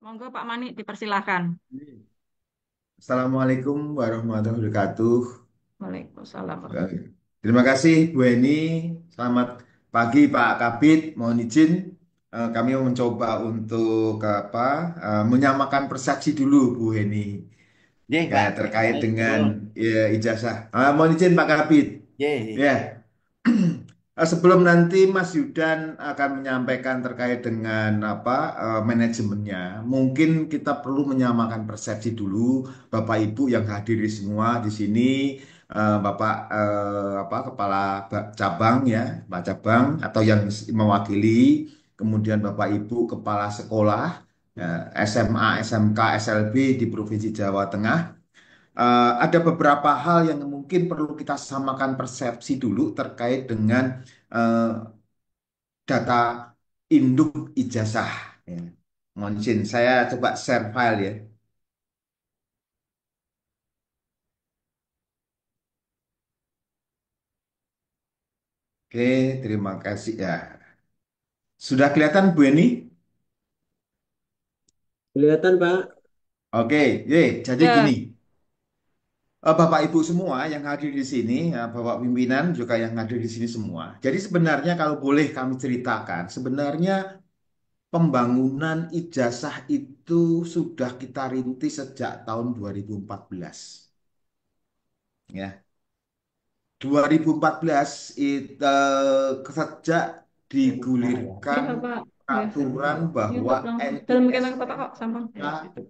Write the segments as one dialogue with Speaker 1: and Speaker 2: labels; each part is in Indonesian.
Speaker 1: Monggo Pak Manik dipersilahkan.
Speaker 2: Assalamualaikum warahmatullahi wabarakatuh.
Speaker 1: Waalaikumsalam.
Speaker 2: Terima kasih Bu Eni. Selamat pagi Pak Kabit. Mohon izin kami mau mencoba untuk menyamakan persepsi dulu Bu Eni
Speaker 3: Nggih,
Speaker 2: ya
Speaker 3: Pak.
Speaker 2: terkait
Speaker 3: Baik,
Speaker 2: dengan
Speaker 3: betul.
Speaker 2: ya, ijazah. Mohon izin Pak Kabit.
Speaker 3: Nggih.
Speaker 2: Ya, sebelum nanti Mas Yudan akan menyampaikan terkait dengan manajemennya, mungkin kita perlu menyamakan persepsi dulu, Bapak Ibu yang hadir semua di sini, Bapak Kepala Cabang ya, Pak Cabang atau yang mewakili, kemudian Bapak Ibu Kepala Sekolah ya, SMA, SMK, SLB di Provinsi Jawa Tengah. Ada beberapa hal yang mungkin perlu kita samakan persepsi dulu terkait dengan eh, data induk ijazah. Ya. Mohon izin, saya coba share file ya. Oke, terima kasih ya. Sudah kelihatan Bu Eni?
Speaker 4: Kelihatan, Pak.
Speaker 2: Oke, jadi gini.
Speaker 1: Ya,
Speaker 2: Bapak Ibu semua yang hadir di sini, Bapak pimpinan juga yang hadir di sini semua. Jadi sebenarnya kalau boleh kami ceritakan, sebenarnya pembangunan ijazah itu sudah kita rintis sejak tahun 2014. Ya, 2014 itu sejak
Speaker 1: ya
Speaker 2: digulirkan
Speaker 1: Pak. Ya,
Speaker 2: peraturan bahwa
Speaker 1: YouTube langsung. Dalam kita kata
Speaker 2: NISN
Speaker 1: kok sampang.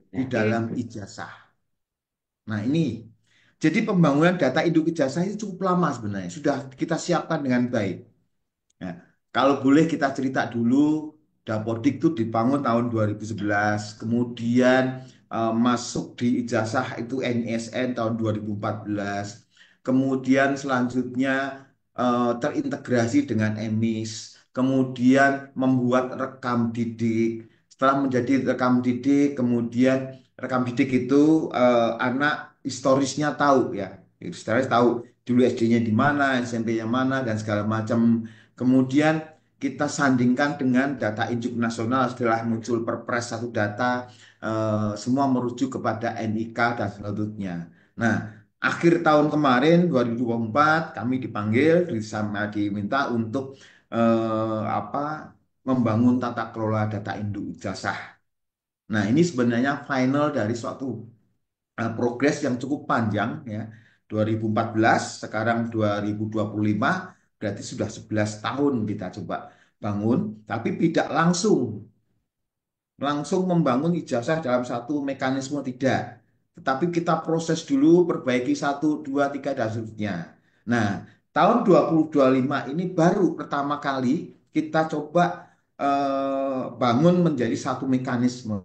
Speaker 2: di dalam
Speaker 1: Oke.
Speaker 2: ijazah. Nah ini, jadi pembangunan data induk ijazah itu cukup lama sebenarnya. Sudah kita siapkan dengan baik. Ya, kalau boleh kita cerita dulu, Dapodik itu dibangun tahun 2011, kemudian masuk di ijazah itu NISN tahun 2014, kemudian selanjutnya terintegrasi dengan EMIS, kemudian membuat rekam didik. Setelah menjadi rekam didik, kemudian rekam didik itu anak historisnya tahu ya, historis tahu dulu SD-nya di mana, SMP-nya mana, dan segala macam. Kemudian kita sandingkan dengan data induk nasional setelah muncul Perpres satu data, semua merujuk kepada NIK dan selanjutnya. Nah, akhir tahun kemarin 2024 kami dipanggil sama diminta untuk membangun tata kelola data induk ijazah. Nah, ini sebenarnya final dari suatu progres yang cukup panjang ya. 2014 sekarang 2025 berarti sudah 11 tahun kita coba bangun, tapi tidak langsung langsung membangun ijazah dalam satu mekanisme, tidak. Tetapi kita proses dulu, perbaiki satu, dua, tiga, dan seterusnya. Nah, tahun 2025 ini baru pertama kali kita coba bangun menjadi satu mekanisme.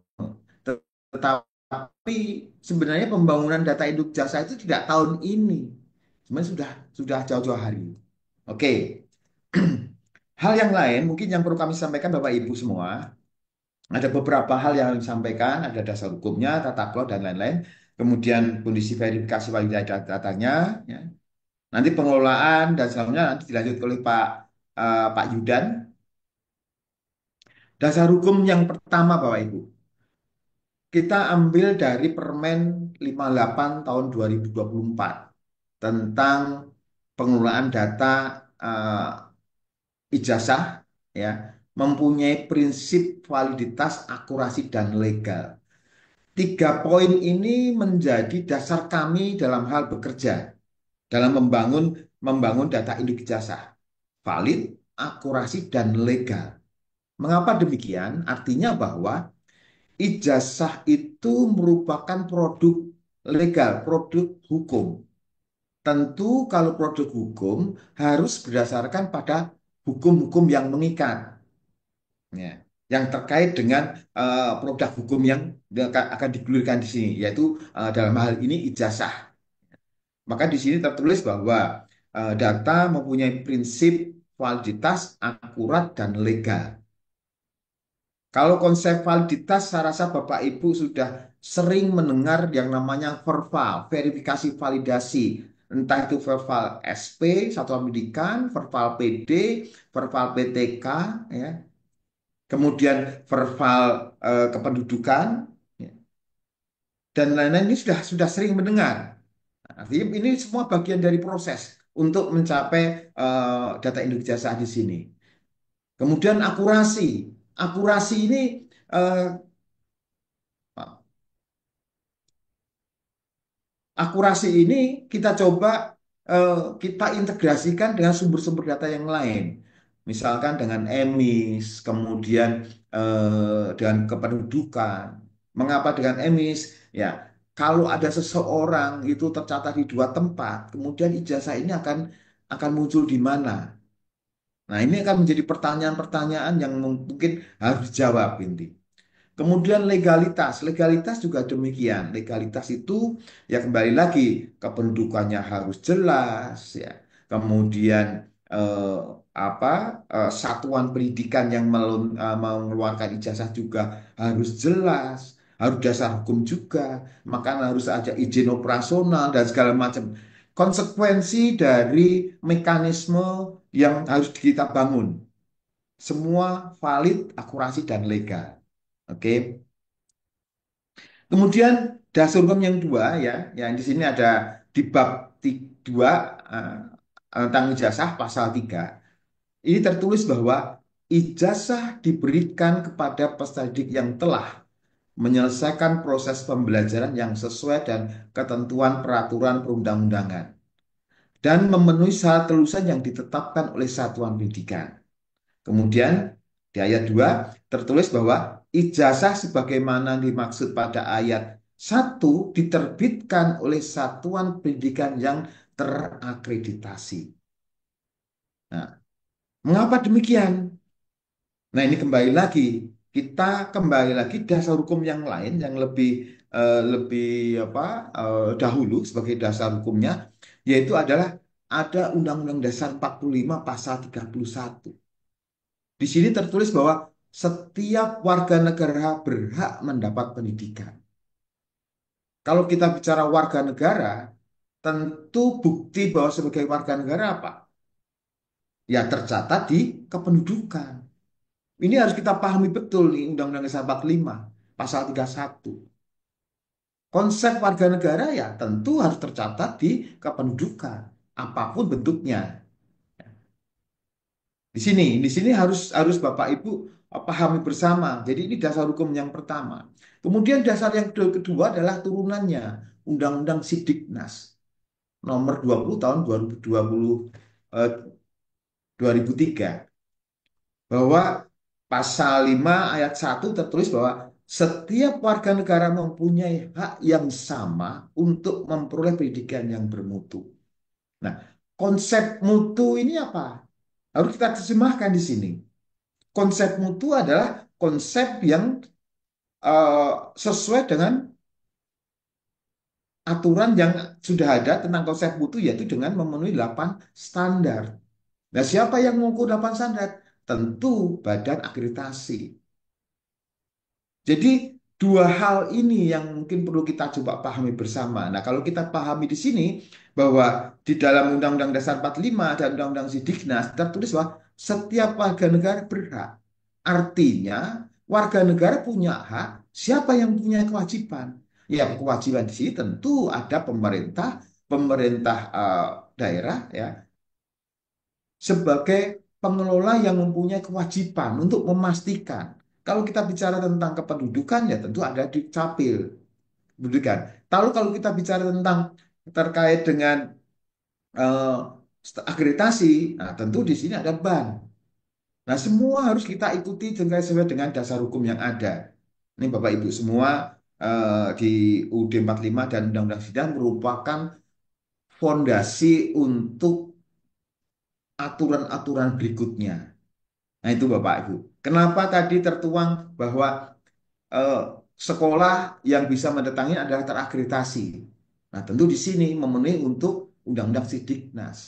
Speaker 2: Tetapi sebenarnya pembangunan data induk jasa itu tidak tahun ini. Sebenarnya sudah jauh-jauh hari. Oke. Hal yang lain mungkin yang perlu kami sampaikan Bapak Ibu semua, ada beberapa hal yang disampaikan, ada dasar hukumnya, tata kelola dan lain-lain. Kemudian kondisi verifikasi validasi datanya, ya. Nanti pengelolaan dan selanjutnya nanti dilanjut oleh Pak Yudan. Dasar hukum yang pertama Bapak Ibu, kita ambil dari Permen 58 tahun 2024 tentang pengelolaan data eh, ijazah ya, mempunyai prinsip validitas, akurasi dan legal. Tiga poin ini menjadi dasar kami dalam hal bekerja, dalam membangun data induk ijazah. Valid, akurasi, dan legal. Mengapa demikian? Artinya bahwa ijazah itu merupakan produk legal, produk hukum. Tentu kalau produk hukum harus berdasarkan pada hukum-hukum yang mengikat, ya, yang terkait dengan produk hukum yang akan digulirkan di sini, yaitu dalam hal ini ijazah. Maka di sini tertulis bahwa data mempunyai prinsip validitas, akurat, dan legal. Kalau konsep validitas, saya rasa Bapak Ibu sudah sering mendengar yang namanya verval, verifikasi validasi. Entah itu verval SP, Satuan Pendidikan, verval PD, verval PTK, ya. Kemudian verval kependudukan, ya, dan lain-lain ini sudah sering mendengar. Artinya ini semua bagian dari proses untuk mencapai data induk ijazah di sini. Kemudian akurasi. Akurasi ini eh, akurasi ini kita coba kita integrasikan dengan sumber-sumber data yang lain. Misalkan dengan EMIS, kemudian dengan kependudukan. Mengapa dengan EMIS? Ya, kalau ada seseorang itu tercatat di dua tempat, kemudian ijazah ini akan muncul di mana? Nah, ini akan menjadi pertanyaan-pertanyaan yang mungkin harus dijawab inti. Kemudian legalitas, legalitas juga demikian. Legalitas itu ya kembali lagi kependudukannya harus jelas ya. Kemudian eh, apa satuan pendidikan yang mengeluarkan ijazah juga harus jelas, harus dasar hukum juga, maka harus ada izin operasional dan segala macam. Konsekuensi dari mekanisme yang harus kita bangun, semua valid, akurasi dan legal. Oke. Kemudian dasar hukum yang dua ya, yang di sini ada di bab 2 tentang ijazah pasal 3. Ini tertulis bahwa ijazah diberikan kepada peserta didik yang telah menyelesaikan proses pembelajaran yang sesuai dan ketentuan peraturan perundang-undangan dan memenuhi syarat kelulusan yang ditetapkan oleh satuan pendidikan. Kemudian di ayat 2 tertulis bahwa ijazah sebagaimana dimaksud pada ayat 1 diterbitkan oleh satuan pendidikan yang terakreditasi. Nah, mengapa demikian? Nah, ini kembali lagi kita kembali lagi dasar hukum yang lain yang lebih apa dahulu sebagai dasar hukumnya, yaitu adalah ada Undang-Undang Dasar 45 pasal 31. Di sini tertulis bahwa setiap warga negara berhak mendapat pendidikan. Kalau kita bicara warga negara, tentu bukti bahwa sebagai warga negara apa? Ya tercatat di kependudukan. Ini harus kita pahami betul nih Undang-Undang Dasar 45 pasal 31. Konsep warga negara ya tentu harus tercatat di kependudukan, apapun bentuknya. Di sini harus harus Bapak Ibu pahami bersama. Jadi ini dasar hukum yang pertama. Kemudian dasar yang kedua adalah turunannya Undang-Undang Sidiknas nomor 20 tahun 2020 eh, 2003 bahwa pasal 5 ayat 1 tertulis bahwa setiap warga negara mempunyai hak yang sama untuk memperoleh pendidikan yang bermutu. Nah, konsep mutu ini apa? Harus kita terjemahkan di sini. Konsep mutu adalah konsep yang eh, sesuai dengan aturan yang sudah ada tentang konsep mutu, yaitu dengan memenuhi 8 standar. Nah, siapa yang mengukur 8 standar? Tentu badan akreditasi. Jadi dua hal ini yang mungkin perlu kita coba pahami bersama. Nah, kalau kita pahami di sini bahwa di dalam Undang-Undang Dasar 45 dan Undang-Undang Sidiknas tertulis bahwa setiap warga negara berhak. Artinya warga negara punya hak, siapa yang punya kewajiban? Ya, kewajiban di sini tentu ada pemerintah, pemerintah daerah ya sebagai pengelola yang mempunyai kewajiban untuk memastikan. Kalau kita bicara tentang kependudukan ya tentu ada di Capil pendidikan. Lalu kalau kita bicara tentang terkait dengan eh, akreditasi, nah tentu di sini ada BAN. Nah, semua harus kita ikuti dengan sesuai dengan dasar hukum yang ada. Ini Bapak Ibu semua di UUD 45 dan Undang-Undang Sidang merupakan fondasi untuk aturan-aturan berikutnya. Nah, itu Bapak Ibu. Kenapa tadi tertuang bahwa eh, sekolah yang bisa mendatangi adalah terakreditasi. Nah, tentu di sini memenuhi untuk Undang-Undang Sidiknas.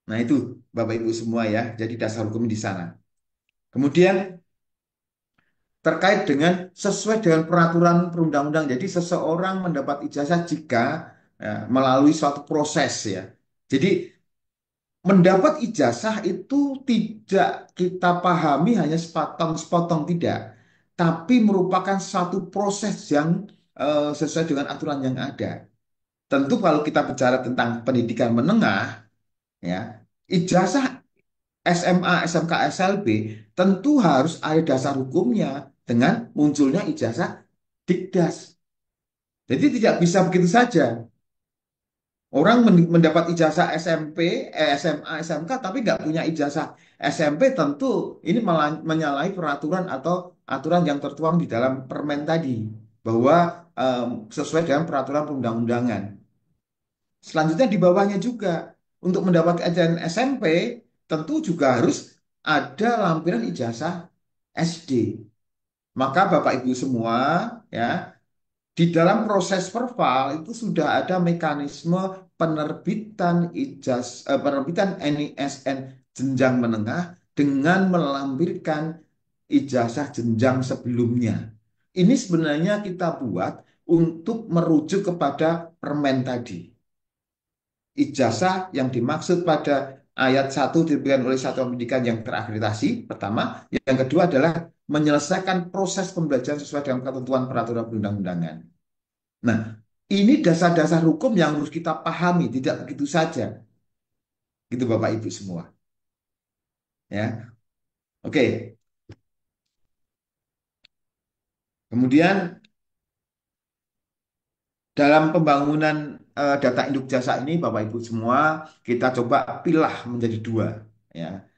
Speaker 2: Nah, itu Bapak Ibu semua ya. Jadi dasar hukum di sana. Kemudian terkait dengan sesuai dengan peraturan perundang-undang. Jadi seseorang mendapat ijazah jika ya, melalui suatu proses ya. Jadi mendapat ijazah itu tidak kita pahami hanya sepotong-sepotong tidak. tapi merupakan satu proses yang sesuai dengan aturan yang ada. Tentu kalau kita bicara tentang pendidikan menengah, ya, ijazah SMA, SMK, SLB tentu harus ada dasar hukumnya dengan munculnya ijazah Dikdas. Jadi tidak bisa begitu saja. Orang mendapat ijazah SMP, SMA, SMK, tapi nggak punya ijazah SMP, tentu ini malah menyalahi peraturan atau aturan yang tertuang di dalam permen tadi, bahwa sesuai dengan peraturan perundang-undangan. Selanjutnya di bawahnya juga, untuk mendapat ijazah SMP, tentu juga harus ada lampiran ijazah SD. Maka Bapak Ibu semua, ya, di dalam proses perval itu sudah ada mekanisme penerbitan NISN jenjang menengah dengan melampirkan ijazah jenjang sebelumnya. Ini sebenarnya kita buat untuk merujuk kepada permen tadi. Ijazah yang dimaksud pada ayat 1 diberikan oleh satuan pendidikan yang terakreditasi, pertama. Yang kedua adalah menyelesaikan proses pembelajaran sesuai dengan ketentuan peraturan perundang-undangan. Nah, ini dasar-dasar hukum yang harus kita pahami, tidak begitu saja. Gitu Bapak Ibu semua. Ya. Oke. Kemudian dalam pembangunan data induk jasa ini Bapak Ibu semua, kita coba pilah menjadi dua. Ya.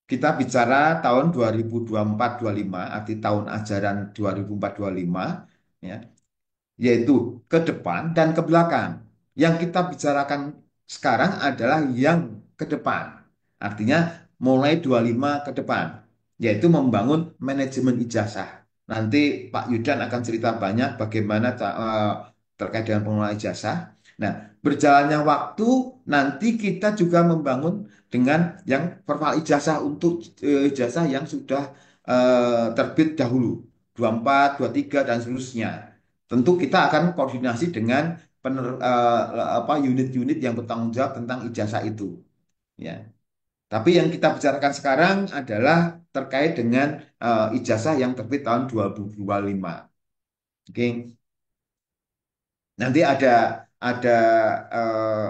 Speaker 2: Kita bicara tahun 2024-25, arti tahun ajaran 2024-25, ya, yaitu ke depan dan ke belakang. Yang kita bicarakan sekarang adalah yang ke depan. Artinya mulai 25 ke depan, yaitu membangun manajemen ijazah. Nanti Pak Yudan akan cerita banyak bagaimana terkait dengan pengelolaan ijazah. Nah, berjalannya waktu nanti kita juga membangun dengan yang verval ijazah untuk ijazah yang sudah terbit dahulu, 24, 23 dan seterusnya. Tentu kita akan koordinasi dengan unit-unit yang bertanggung jawab tentang ijazah itu. Ya. Tapi yang kita bicarakan sekarang adalah terkait dengan ijazah yang terbit tahun 2025. Oke. Nanti ada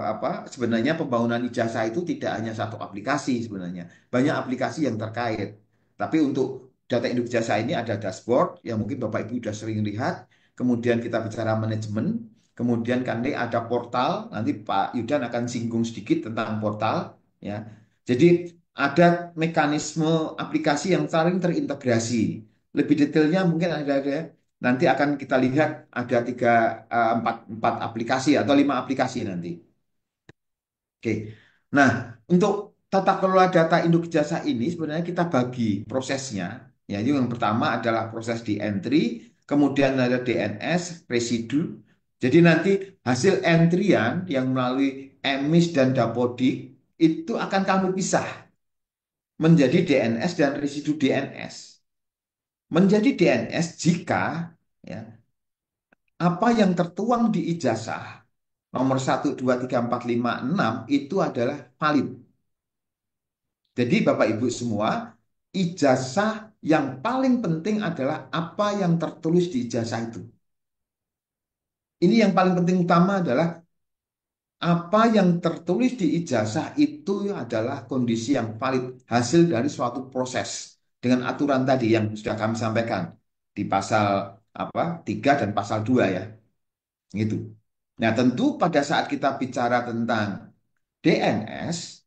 Speaker 2: apa? Sebenarnya pembangunan ijazah itu tidak hanya satu aplikasi sebenarnya, banyak aplikasi yang terkait. Tapi untuk data induk ijazah ini ada dashboard yang mungkin Bapak Ibu sudah sering lihat. Kemudian kita bicara manajemen, kemudian kan ini ada portal. Nanti Pak Yudan akan singgung sedikit tentang portal, ya. Jadi ada mekanisme aplikasi yang saling terintegrasi. Lebih detailnya mungkin ada nanti akan kita lihat ada empat aplikasi atau 5 aplikasi nanti. Oke. Nah, untuk tata kelola data induk ijazah ini sebenarnya kita bagi prosesnya. Ya, itu yang pertama adalah proses di entry, kemudian ada DNS, residu. Jadi nanti hasil entryan yang melalui emis dan dapodik itu akan kami pisah menjadi DNS dan residu DNS. Menjadi DNS jika, ya, apa yang tertuang di ijazah nomor 1, 2, 3, 4, 5, 6 itu adalah valid. Jadi Bapak Ibu semua, ijazah yang paling penting adalah apa yang tertulis di ijazah itu. Ini yang paling penting utama adalah apa yang tertulis di ijazah itu adalah kondisi yang valid, hasil dari suatu proses dengan aturan tadi yang sudah kami sampaikan di pasal 3 dan pasal 2, ya. Gitu. Nah, tentu pada saat kita bicara tentang DNS,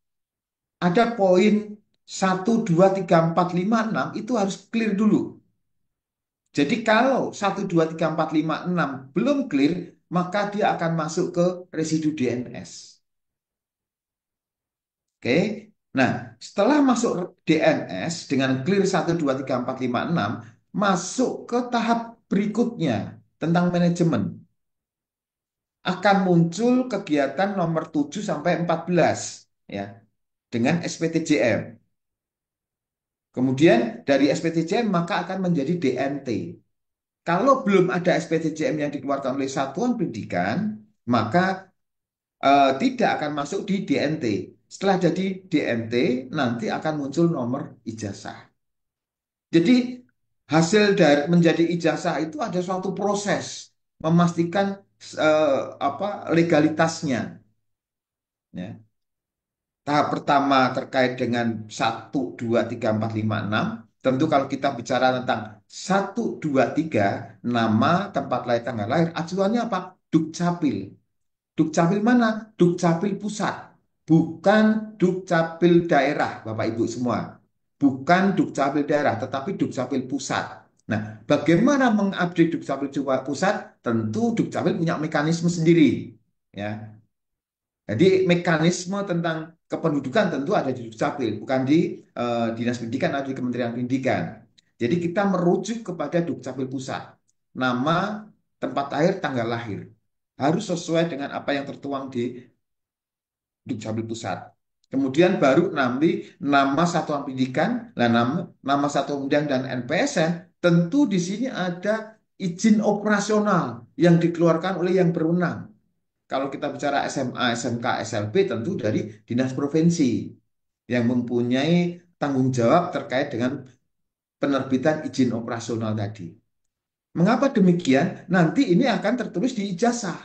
Speaker 2: ada poin 1, 2, 3, 4, 5, 6 itu harus clear dulu. Jadi kalau 1, 2, 3, 4, 5, 6 belum clear, maka dia akan masuk ke residu DNS. Oke. Nah, setelah masuk DNS dengan clear 1, 2, 3, 4, 5, 6, masuk ke tahap berikutnya tentang manajemen. Akan muncul kegiatan nomor 7 sampai 14, ya, dengan SPTJM. Kemudian dari SPTJM maka akan menjadi DNT. Kalau belum ada SPTJM yang dikeluarkan oleh Satuan Pendidikan, maka tidak akan masuk di DNT. Setelah jadi DNT, nanti akan muncul nomor ijazah. Jadi hasil dari menjadi ijazah itu ada suatu proses memastikan apa legalitasnya. Ya. Tahap pertama terkait dengan 1, 2, 3, 4, 5, 6. Tentu kalau kita bicara tentang 1, 2, 3, nama, tempat lahir, tanggal lahir, acuannya apa? Dukcapil. Dukcapil mana? Dukcapil pusat. Bukan Dukcapil daerah, Bapak Ibu semua. Bukan Dukcapil daerah, tetapi Dukcapil pusat. Nah, bagaimana mengupdate Dukcapil pusat? Tentu Dukcapil punya mekanisme sendiri. Ya, jadi mekanisme tentang kependudukan tentu ada di Dukcapil, bukan di Dinas Pendidikan atau di Kementerian Pendidikan. Jadi kita merujuk kepada Dukcapil Pusat. Nama, tempat lahir, tanggal lahir. Harus sesuai dengan apa yang tertuang di Dukcapil Pusat. Kemudian baru nanti nama satuan pendidikan, nah nama satuan pendidikan dan NPSN, tentu di sini ada izin operasional yang dikeluarkan oleh yang berwenang. Kalau kita bicara SMA, SMK, SLB tentu dari dinas provinsi yang mempunyai tanggung jawab terkait dengan penerbitan izin operasional tadi. Mengapa demikian? Nanti ini akan tertulis di ijazah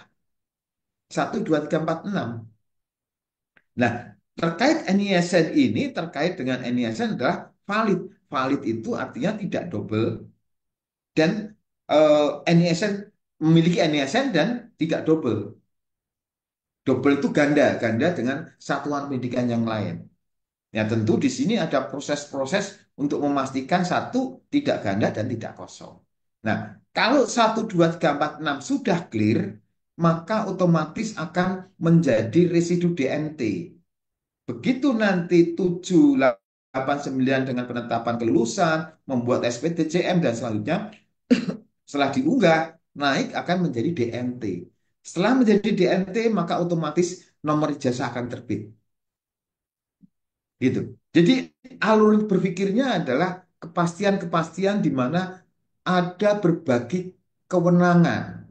Speaker 2: 1, 2, 3, 4, 6. Nah, terkait NISN ini, terkait dengan NISN adalah valid. Valid itu artinya tidak double dan NISN memiliki NISN dan tidak double. Double itu ganda, ganda dengan satuan pendidikan yang lain. Ya tentu di sini ada proses-proses untuk memastikan satu tidak ganda dan tidak kosong. Nah, kalau 1, 2, 3, 4, 6 sudah clear, maka otomatis akan menjadi residu DNT. Begitu nanti 7, 8, 9 dengan penetapan kelulusan, membuat SPTCM dan selanjutnya, setelah diunggah, naik akan menjadi DNT. Setelah menjadi DNT, maka otomatis nomor ijazah akan terbit. Gitu. Jadi alur berpikirnya adalah kepastian-kepastian di mana ada berbagai kewenangan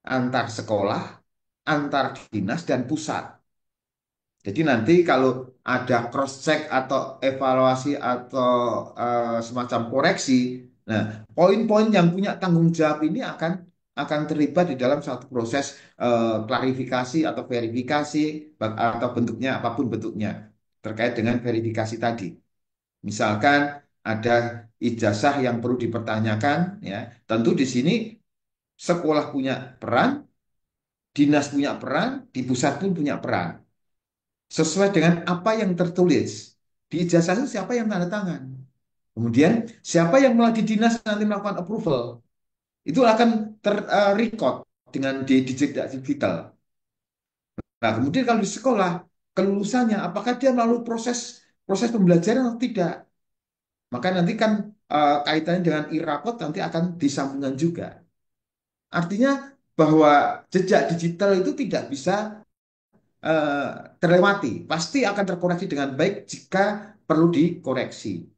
Speaker 2: antar sekolah, antar dinas dan pusat. Jadi nanti kalau ada cross check atau evaluasi atau semacam koreksi, nah poin-poin yang punya tanggung jawab ini akan terlibat di dalam satu proses klarifikasi atau verifikasi atau bentuknya apapun bentuknya terkait dengan verifikasi tadi. Misalkan ada ijazah yang perlu dipertanyakan, ya tentu di sini sekolah punya peran, dinas punya peran, di pusat pun punya peran sesuai dengan apa yang tertulis di ijazah itu siapa yang tanda tangan. Kemudian siapa yang melalui dinas nanti melakukan approval itu akan terrecord dengan di digital digital. Nah, kemudian kalau di sekolah kelulusannya apakah dia melalui proses proses pembelajaran atau tidak? Maka nanti kan kaitannya dengan e-rapot nanti akan disambungkan juga. Artinya bahwa jejak digital itu tidak bisa eh, terlewati. Pasti akan terkoreksi dengan baik jika perlu dikoreksi.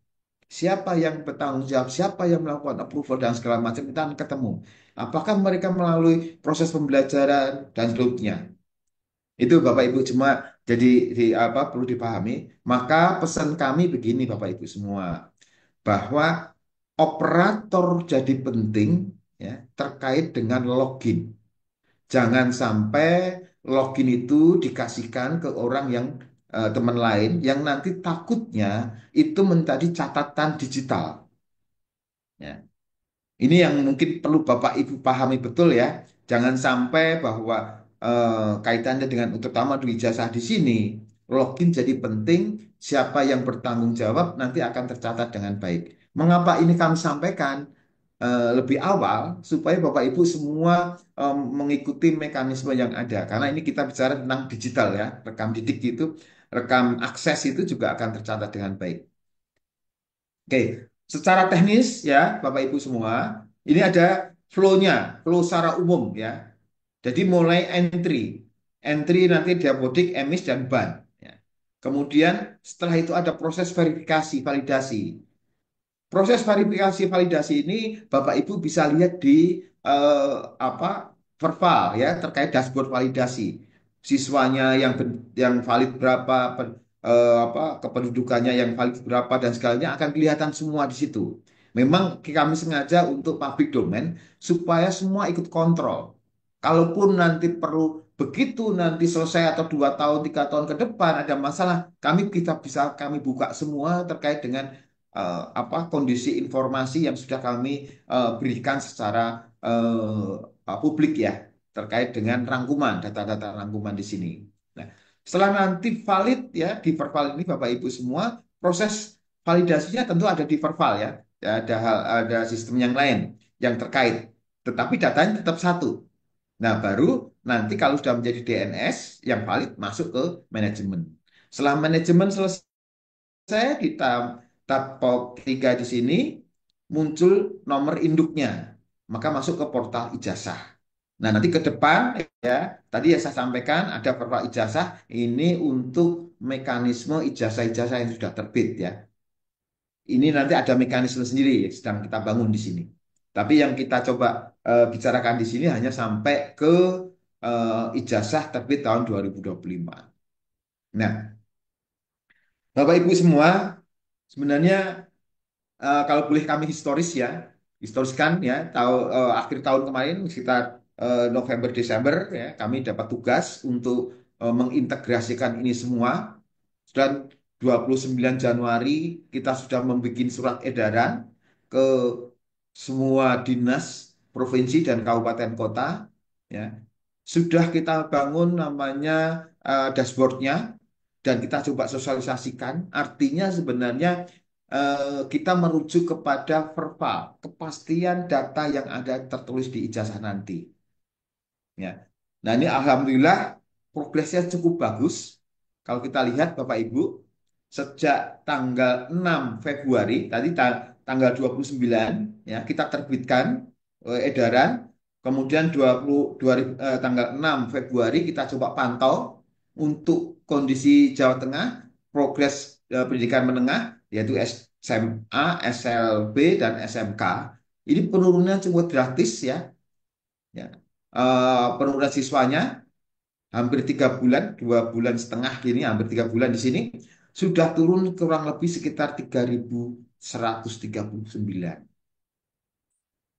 Speaker 2: Siapa yang bertanggung jawab, siapa yang melakukan approval dan segala macam kita akan ketemu. Apakah mereka melalui proses pembelajaran dan seterusnya. Itu Bapak Ibu cuma jadi apa perlu dipahami. Maka pesan kami begini Bapak Ibu semua bahwa operator jadi penting ya terkait dengan login. Jangan sampai login itu dikasihkan ke orang yang teman lain yang nanti takutnya itu menjadi catatan digital. Ya. Ini yang mungkin perlu Bapak Ibu pahami betul ya. Jangan sampai bahwa kaitannya dengan terutama di ijazah di sini, login jadi penting, siapa yang bertanggung jawab nanti akan tercatat dengan baik. Mengapa ini kami sampaikan lebih awal supaya Bapak Ibu semua mengikuti mekanisme yang ada. Karena ini kita bicara tentang digital ya, rekam didik itu, rekam akses itu juga akan tercatat dengan baik. Oke, secara teknis ya Bapak Ibu semua, ini ada flow-nya, flow secara umum ya. Jadi mulai entry, entry nanti diapodik, emis dan ban. Ya. Kemudian setelah itu ada proses verifikasi, validasi. Proses verifikasi validasi ini Bapak Ibu bisa lihat di apa Verval ya terkait dashboard validasi. Siswanya yang valid berapa, apa kependudukannya yang valid berapa dan segalanya akan kelihatan semua di situ. Memang kami sengaja untuk public domain supaya semua ikut kontrol. Kalaupun nanti perlu begitu nanti selesai atau 2 tahun, 3 tahun ke depan ada masalah, kita bisa kami buka semua terkait dengan apa kondisi informasi yang sudah kami berikan secara publik ya terkait dengan rangkuman data-data rangkuman di sini. Nah, setelah nanti valid ya di Verval ini Bapak Ibu semua proses validasinya tentu ada di Verval ya. Ya, ada sistem yang lain yang terkait, tetapi datanya tetap satu. Nah, baru nanti kalau sudah menjadi DNS yang valid masuk ke manajemen. Setelah manajemen selesai di tab 3 di sini muncul nomor induknya, maka masuk ke portal ijazah. Nah, nanti ke depan ya, tadi yang saya sampaikan ada portal ijazah ini untuk mekanisme ijazah-ijazah yang sudah terbit ya. Ini nanti ada mekanisme sendiri yang sedang kita bangun di sini. Tapi yang kita coba bicarakan di sini hanya sampai ke ijazah terbit tahun 2025. Nah, Bapak Ibu semua, sebenarnya kalau boleh kami historiskan ya, akhir tahun kemarin sekitar November Desember ya, kami dapat tugas untuk mengintegrasikan ini semua. Dan 29 Januari kita sudah membuat surat edaran ke semua dinas provinsi dan kabupaten kota ya. Sudah kita bangun namanya dashboardnya dan kita coba sosialisasikan. Artinya sebenarnya kita merujuk kepada verbal, kepastian data yang ada tertulis di ijazah nanti. Ya. Nah ini alhamdulillah progresnya cukup bagus. Kalau kita lihat Bapak Ibu, sejak tanggal 6 Februari, tadi tanggal 29 ya kita terbitkan edaran, kemudian 20 tanggal 6 Februari kita coba pantau untuk kondisi Jawa Tengah, progres pendidikan menengah, yaitu SMA, SLB, dan SMK. Ini penurunan cukup drastis ya, ya. Penurunan siswanya hampir 3 bulan, 2 bulan setengah gini, hampir 3 bulan di sini sudah turun kurang lebih sekitar 3.139.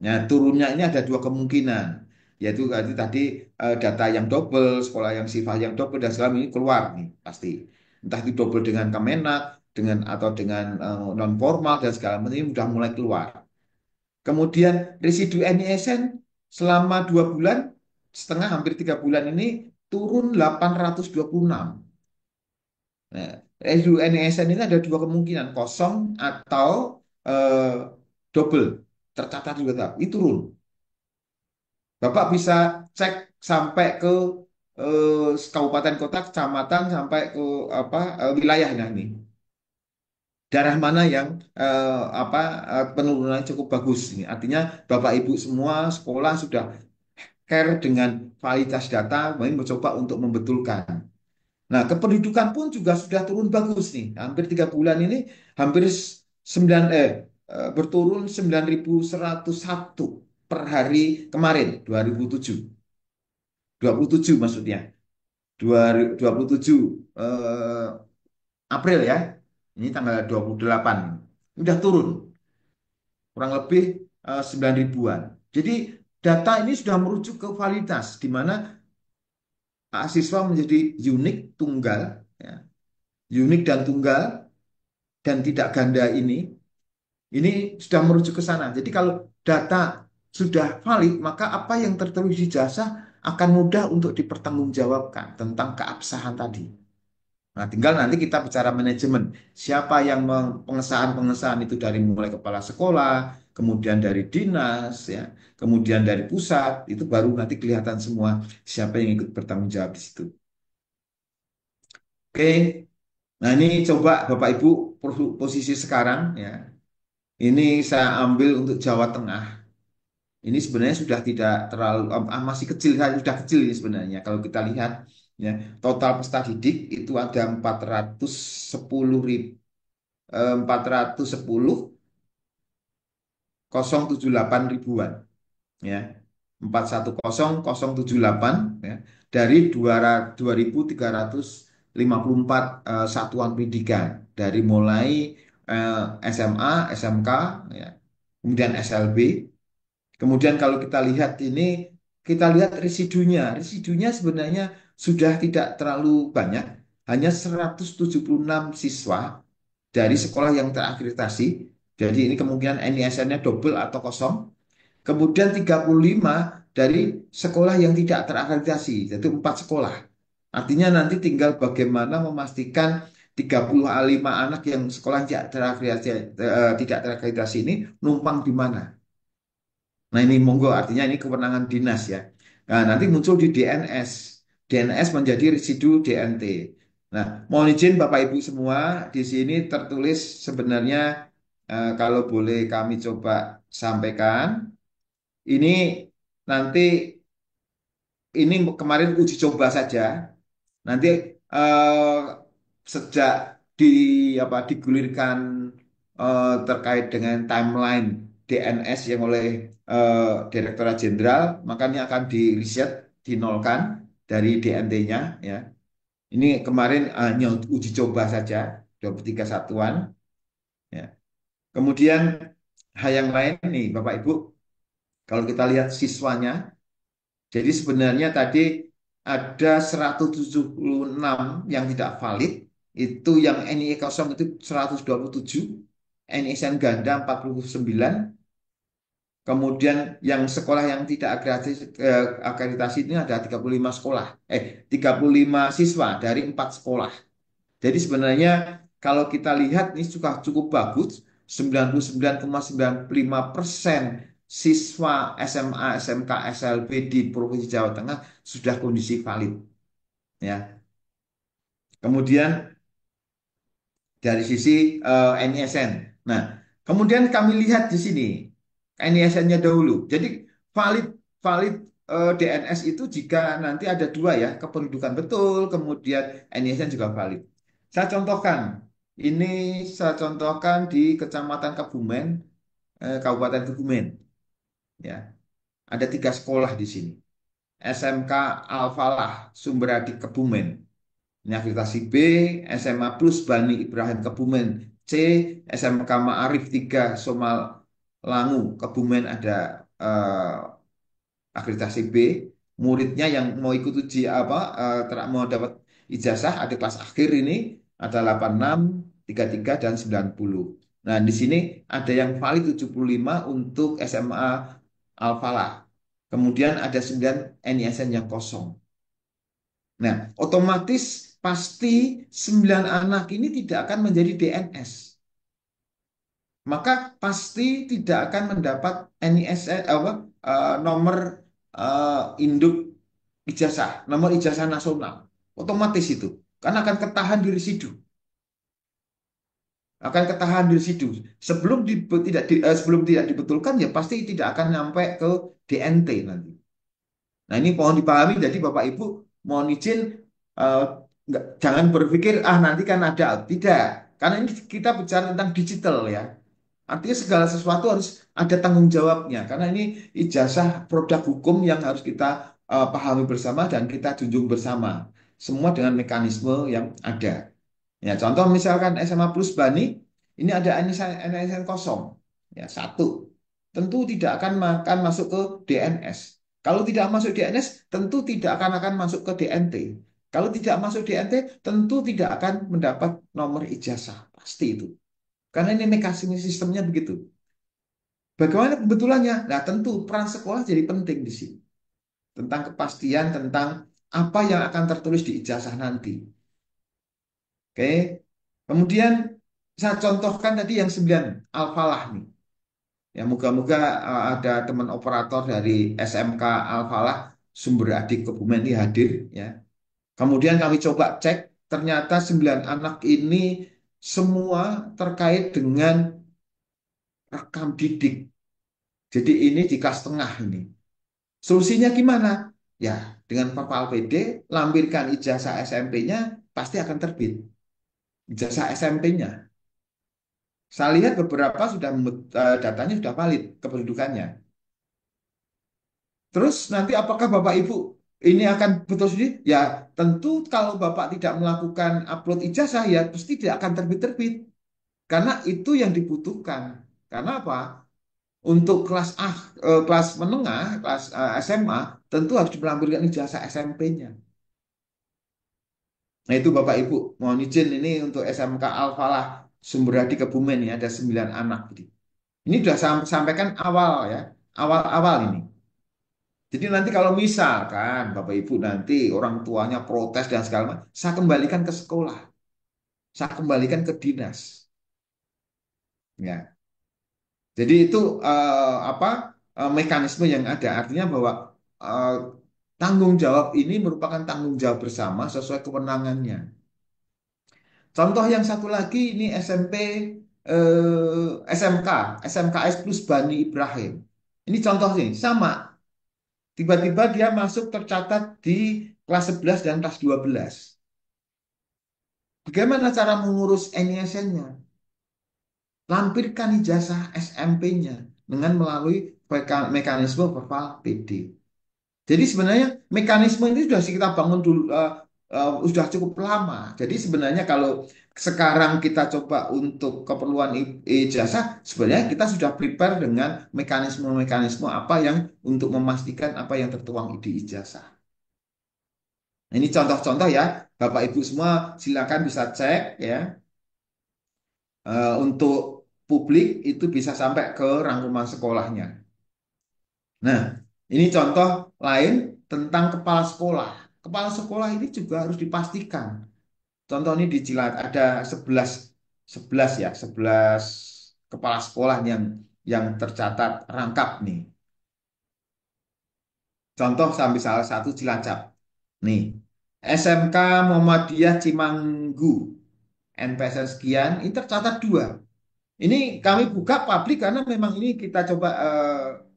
Speaker 2: Nah, turunnya ini ada dua kemungkinan, yaitu tadi data yang double, sekolah yang siswa yang double dan selama ini keluar nih pasti. Entah itu double dengan Kemenak, dengan atau dengan non formal dan segala macam ini sudah mulai keluar. Kemudian residu NISN selama 2 bulan setengah, hampir 3 bulan ini turun 826. Nah, residu NISN ini ada dua kemungkinan, kosong atau eh, double, tercatat juga tetap, itu turun. Bapak bisa cek sampai ke kabupaten kota, kecamatan, sampai ke apa wilayahnya ini. Daerah mana yang apa penurunan cukup bagus ini. Artinya Bapak Ibu semua sekolah sudah care dengan validitas data, kami mencoba untuk membetulkan. Nah, kependudukan pun juga sudah turun bagus nih. Hampir 3 bulan ini hampir 9 berturun 9.101 per hari kemarin 2007 maksudnya. 27 eh, April ya. Ini tanggal 28. Udah turun kurang lebih 9 ribuan. Jadi data ini sudah merujuk ke validitas di mana siswa menjadi unik tunggal ya. Unik dan tunggal dan tidak ganda ini sudah merujuk ke sana. Jadi kalau data sudah valid, maka apa yang tertulis di jasa akan mudah untuk dipertanggungjawabkan tentang keabsahan tadi. Nah, tinggal nanti kita bicara manajemen. Siapa yang pengesahan-pengesahan itu dari mulai kepala sekolah, kemudian dari dinas, ya, kemudian dari pusat, itu baru nanti kelihatan semua siapa yang ikut bertanggung jawab di situ. Oke, nah ini coba Bapak Ibu posisi sekarang ya. Ini saya ambil untuk Jawa Tengah. Ini sebenarnya sudah tidak terlalu masih kecil, sudah kecil ini sebenarnya. Kalau kita lihat ya, total peserta didik itu ada 410 ribuan ya. 410.078 ya, dari 2.354 satuan pendidikan dari mulai SMA, SMK ya. kemudian SLB. Kemudian kalau kita lihat ini, kita lihat residunya. Residunya sebenarnya sudah tidak terlalu banyak, hanya 176 siswa dari sekolah yang terakreditasi. Jadi ini kemungkinan NISN-nya double atau kosong. Kemudian 35 dari sekolah yang tidak terakreditasi, yaitu 4 sekolah. Artinya nanti tinggal bagaimana memastikan 35 anak yang sekolah tidak terakreditasi ini numpang di mana. Nah ini monggo artinya ini kewenangan dinas ya. Nah nanti muncul di DNS. DNS menjadi residu DNT. Nah mohon izin Bapak Ibu semua di sini tertulis sebenarnya kalau boleh kami coba sampaikan. Ini nanti ini kemarin uji coba saja. Nanti eh, sejak di digulirkan terkait dengan timeline DNS yang oleh Direktorat Jenderal, makanya akan di reset, dinolkan dari DNT-nya ya. Ini kemarin hanya uji coba saja 23 satuan ya. Kemudian hal yang lain nih Bapak Ibu, kalau kita lihat siswanya, jadi sebenarnya tadi ada 176 yang tidak valid, itu yang NIE kosong itu 127, NISN ganda 49, kemudian yang sekolah yang tidak akreditasi ini ada 35 sekolah, 35 siswa dari 4 sekolah. Jadi sebenarnya kalau kita lihat ini sudah cukup bagus, 99,95% siswa SMA, SMK, SLB di Provinsi Jawa Tengah sudah kondisi valid. Ya. Kemudian dari sisi NISN. Nah, kemudian kami lihat di sini NISN-nya dahulu. Jadi valid valid DNS itu jika nanti ada dua ya, kependudukan betul, kemudian NISN juga valid. Saya contohkan, ini saya contohkan di Kecamatan Kebumen, Kabupaten Kebumen. Ya, ada 3 sekolah di sini. SMK Al-Falah Sumberadi Kebumen. Ini akreditasi B, SMA Plus Bani Ibrahim Kebumen C, SMK Ma'arif 3 Somal Langu Kebumen ada akreditasi B. Muridnya yang mau ikut uji mau dapat ijazah ada kelas akhir ini ada 86, 33 dan 90. Nah, di sini ada yang valid 75 untuk SMA Al-Falah. Kemudian ada 9 NISN yang kosong. Nah, otomatis pasti 9 anak ini tidak akan menjadi DNS. Maka pasti tidak akan mendapat NISN nomor induk ijazah, nomor ijazah nasional. Otomatis itu. Karena akan ketahan di residu. Akan ketahan di residu. Sebelum tidak dibetulkan ya pasti tidak akan sampai ke DNT nanti. Nah ini mohon dipahami, jadi Bapak Ibu mohon izin eh, jangan berpikir nanti kan ada. Tidak, karena ini kita bicara tentang digital ya. Artinya segala sesuatu harus ada tanggung jawabnya. Karena ini ijazah produk hukum yang harus kita pahami bersama dan kita junjung bersama. Semua dengan mekanisme yang ada. Ya, contoh misalkan SMA Plus Bani, ini ada NSN kosong. Ya, satu. Tentu tidak akan masuk ke DNS. Kalau tidak masuk DNS, tentu tidak akan masuk ke DNT. Kalau tidak masuk DNT, tentu tidak akan mendapat nomor ijazah. Pasti itu. Karena ini mekanisme sistemnya begitu. Bagaimana kebetulannya? Nah, tentu peran sekolah jadi penting di sini. Tentang kepastian, tentang apa yang akan tertulis di ijazah nanti. Oke. Kemudian saya contohkan tadi yang 9 Al-Falah nih. Ya, moga-moga ada teman operator dari SMK Al-Falah Sumber Adik Kebumen ini hadir ya. Kemudian kami coba cek, ternyata 9 anak ini semua terkait dengan rekam didik. Jadi ini di kelas tengah ini. Solusinya gimana? Ya, dengan Papal PD, lampirkan ijazah SMP-nya, pasti akan terbit. Ijazah SMP-nya. Saya lihat beberapa sudah datanya sudah valid kependudukannya. Terus nanti apakah Bapak Ibu ini akan betul sendiri? Ya, tentu kalau Bapak tidak melakukan upload ijazah ya pasti tidak akan terbit-terbit. Karena itu yang dibutuhkan. Karena apa? Untuk kelas A, kelas menengah, kelas SMA, tentu harus dilampirkan ijazah SMP-nya. Nah itu Bapak Ibu, mohon izin ini untuk SMK Al-Falah Sumberadi Kebumen ya, ada 9 anak. Ini sudah sampaikan awal ya, awal-awal ini. Jadi nanti kalau misalkan Bapak Ibu nanti orang tuanya protes dan segala macam, saya kembalikan ke sekolah, saya kembalikan ke dinas. Ya, jadi itu apa mekanisme yang ada. Artinya bahwa eh, tanggung jawab ini merupakan tanggung jawab bersama sesuai kewenangannya. Contoh yang satu lagi ini SMP SMK, SMKS plus Bani Ibrahim. Ini contoh nih, sama. Tiba-tiba dia masuk tercatat di kelas 11 dan kelas 12. Bagaimana cara mengurus NISN-nya? Lampirkan ijazah SMP-nya dengan melalui mekanisme verval PD. Jadi sebenarnya mekanisme ini sudah kita bangun dulu, sudah cukup lama. Jadi sebenarnya kalau sekarang kita coba untuk keperluan ijazah, sebenarnya kita sudah prepare dengan mekanisme-mekanisme apa yang untuk memastikan apa yang tertuang di ijazah. Nah, ini contoh-contoh ya, Bapak Ibu semua silakan bisa cek ya. Untuk publik itu bisa sampai ke rangkuman sekolahnya. Nah, ini contoh lain tentang kepala sekolah. Kepala sekolah ini juga harus dipastikan. Contoh ini di Cilat ada 11 11 ya, 11 kepala sekolah yang tercatat rangkap nih. Contoh sampai salah satu Cilacap. Nih, SMK Muhammadiyah Cimanggu, NPSN sekian, ini tercatat dua. Ini kami buka publik karena memang ini kita coba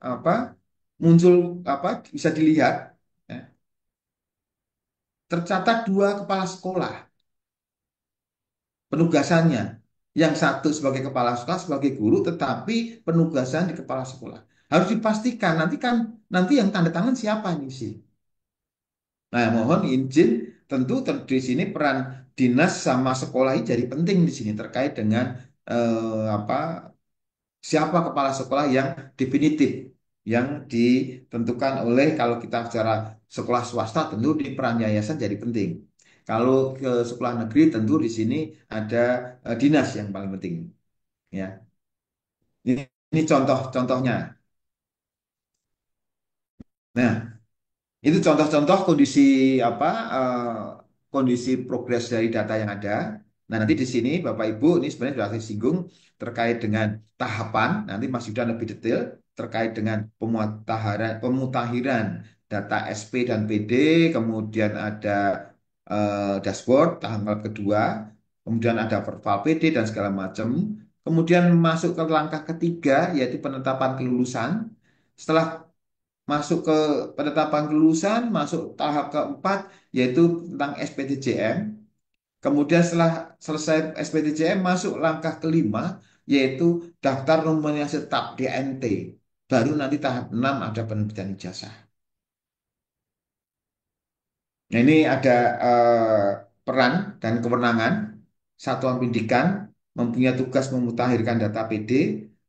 Speaker 2: apa muncul apa bisa dilihat ya, tercatat dua kepala sekolah penugasannya. Yang satu sebagai kepala sekolah sebagai guru tetapi penugasan di kepala sekolah. Harus dipastikan nanti yang tanda tangan siapa nih sih. Nah, mohon izin tentu di sini peran dinas sama sekolah ini jadi penting di sini terkait dengan apa siapa kepala sekolah yang definitif yang ditentukan oleh kalau kita bicara sekolah swasta tentu di peran yayasan jadi penting. Kalau ke sekolah negeri tentu di sini ada dinas yang paling penting ya. Ini contoh-contohnya. Nah, itu contoh-contoh kondisi apa kondisi progres dari data yang ada. Nah, nanti di sini Bapak Ibu ini sebenarnya sudah disinggung terkait dengan tahapan, nanti Mas Yudan lebih detail terkait dengan pemutahiran data SP dan PD, kemudian ada dashboard tahap kedua, kemudian ada verval PD dan segala macam. Kemudian masuk ke langkah ketiga yaitu penetapan kelulusan. Setelah masuk ke penetapan kelulusan, masuk tahap keempat yaitu tentang SPTJM. Kemudian setelah selesai SPTJM masuk langkah kelima yaitu daftar nominasi tetap DNT. Baru nanti tahap 6 ada penerbitan ijazah. Nah, ini ada peran dan kewenangan satuan pendidikan mempunyai tugas memutakhirkan data PD,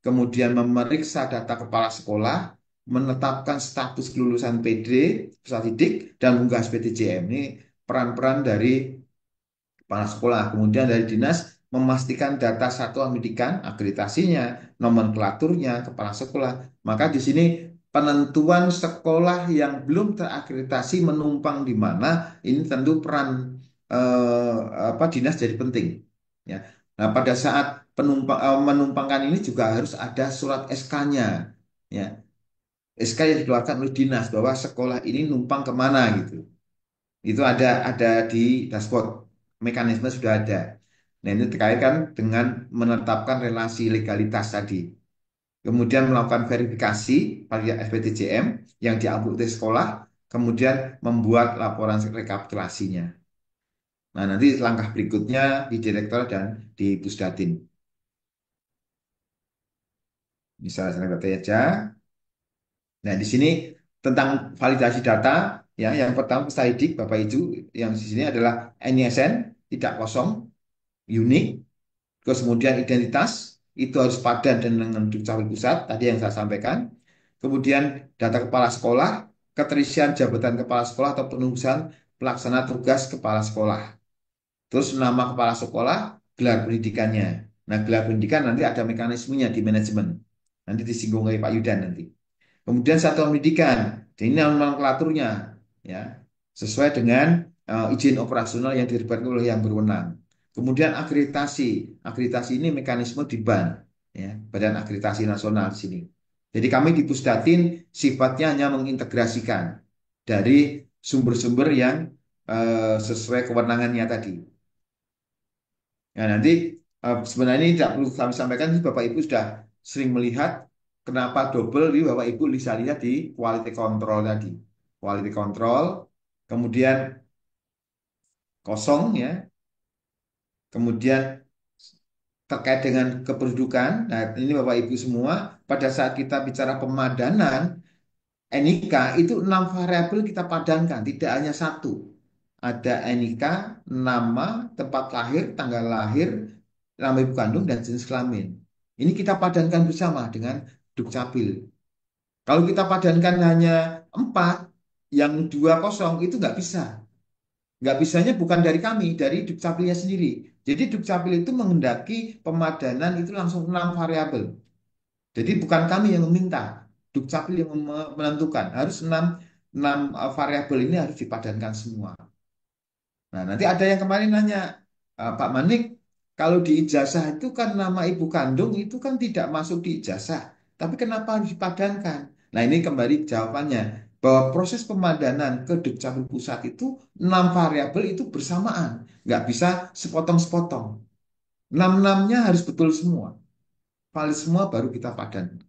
Speaker 2: kemudian memeriksa data kepala sekolah, menetapkan status kelulusan PD, peserta didik, dan mengunggah SPTJM. Ini peran-peran dari kepala sekolah. Kemudian dari dinas memastikan data satuan pendidikan, akreditasinya, nomenklaturnya, kepala sekolah. Maka di sini penentuan sekolah yang belum terakreditasi menumpang di mana, ini tentu peran apa dinas jadi penting. Ya. Nah, pada saat menumpangkan ini juga harus ada surat SK-nya. Ya. SK yang dikeluarkan oleh dinas bahwa sekolah ini numpang kemana gitu. Itu ada di dashboard. Mekanisme sudah ada. Nah, ini terkait kan dengan menetapkan relasi legalitas tadi. Kemudian melakukan verifikasi pada SPTJM yang diambil oleh sekolah, kemudian membuat laporan rekapitulasinya. Nah, nanti langkah berikutnya di direktur dan di Pusdatin. Misalnya saya aja. Nah, di sini tentang validasi data, ya, yang pertama peserta didik Bapak Ibu, yang di sini adalah NISN, tidak kosong, unik, terus kemudian identitas. itu harus padan dengan Dukcapil Pusat, tadi yang saya sampaikan. Kemudian data kepala sekolah, keterisian jabatan kepala sekolah atau penugasan pelaksana tugas kepala sekolah. Terus nama kepala sekolah, gelar pendidikannya. Nah, gelar pendidikan nanti ada mekanismenya di manajemen. Nanti disinggung oleh Pak Yudan nanti. Kemudian satuan pendidikan, jadi ini nomenklaturnya, ya, sesuai dengan izin operasional yang diterbitkan oleh yang berwenang. Kemudian akreditasi, akreditasi ini mekanisme di BAN, ya, Badan Akreditasi Nasional di sini. Jadi kami di Pusdatin sifatnya hanya mengintegrasikan dari sumber-sumber yang sesuai kewenangannya tadi. Nah, nanti sebenarnya ini tidak perlu kami sampaikan, Bapak Ibu sudah sering melihat kenapa double, ini Bapak Ibu bisa lihat di quality control tadi. Quality control, kemudian kosong ya, kemudian terkait dengan kependudukan. Nah, ini Bapak Ibu semua, pada saat kita bicara pemadanan, NIK itu 6 variabel kita padankan, tidak hanya satu. Ada NIK, nama, tempat lahir, tanggal lahir, nama ibu kandung, dan jenis kelamin. Ini kita padankan bersama dengan Dukcapil. Kalau kita padankan hanya 4, yang 2 kosong, itu nggak bisa. Nggak bisanya bukan dari kami, dari Dukcapilnya sendiri. Jadi Dukcapil itu menghendaki pemadanan itu langsung 6 variabel. Jadi bukan kami yang meminta, Dukcapil yang menentukan. Harus 6 variabel ini harus dipadankan semua. Nah, nanti ada yang kemarin nanya, Pak Manik, kalau di ijazah itu kan nama ibu kandung itu kan tidak masuk di ijazah, tapi kenapa harus dipadankan? Nah, ini kembali jawabannya, bahwa proses pemadanan ke Dukcapil Pusat itu 6 variabel itu bersamaan, nggak bisa sepotong-sepotong. Enam-enamnya harus betul semua, valid semua baru kita padan.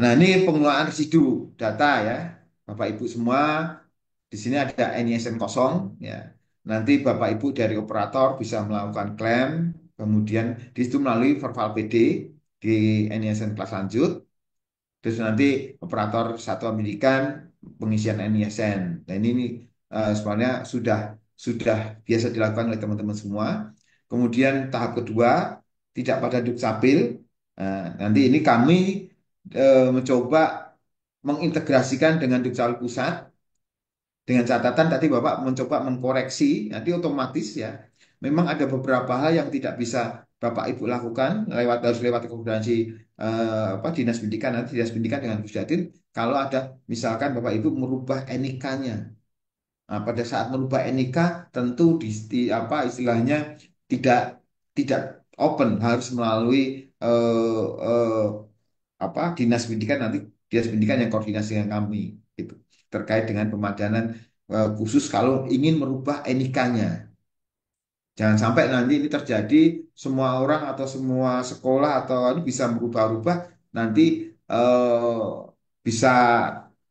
Speaker 2: Nah, ini pengelolaan residu data ya, Bapak Ibu semua. Di sini ada NISN kosong ya. Nanti Bapak Ibu dari operator bisa melakukan klaim, kemudian di situ melalui Verval PD di NISN kelas lanjut. Terus nanti operator satuan pendidikan pengisian NISN. Nah, ini sebenarnya sudah biasa dilakukan oleh teman-teman semua. Kemudian tahap kedua tidak pada Dukcapil. Nanti ini kami mencoba mengintegrasikan dengan Dukcapil Pusat dengan catatan tadi Bapak mencoba mengkoreksi, nanti otomatis ya. Memang ada beberapa hal yang tidak bisa Bapak Ibu lakukan harus lewat koordinasi Dinas Pendidikan, nanti Dinas Pendidikan dengan Pusdatin. Kalau ada misalkan Bapak Ibu merubah NIK-nya. Nah, pada saat merubah NIK tentu istilahnya tidak tidak open, harus melalui eh, eh, Dinas Pendidikan, nanti Dinas Pendidikan yang koordinasi dengan kami gitu terkait dengan pemadanan khusus kalau ingin merubah NIK-nya. Jangan sampai nanti ini terjadi, semua orang atau semua sekolah atau ini bisa merubah-rubah, nanti eh, bisa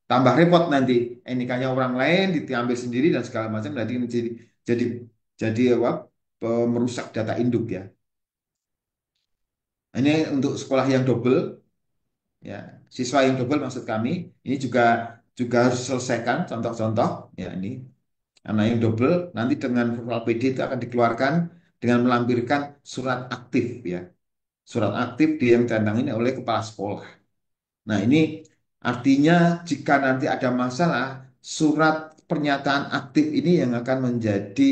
Speaker 2: tambah repot nanti NIK-nya orang lain diambil sendiri dan segala macam, nanti jadi jadi merusak data induk ya. Ini untuk sekolah yang double ya, siswa yang double maksud kami ini juga juga harus selesaikan contoh-contoh ya. Ini anak yang double nanti dengan verbal PD itu akan dikeluarkan dengan melampirkan surat aktif ya, surat aktif yang ditandangin oleh kepala sekolah. Nah, ini artinya jika nanti ada masalah, surat pernyataan aktif ini yang akan menjadi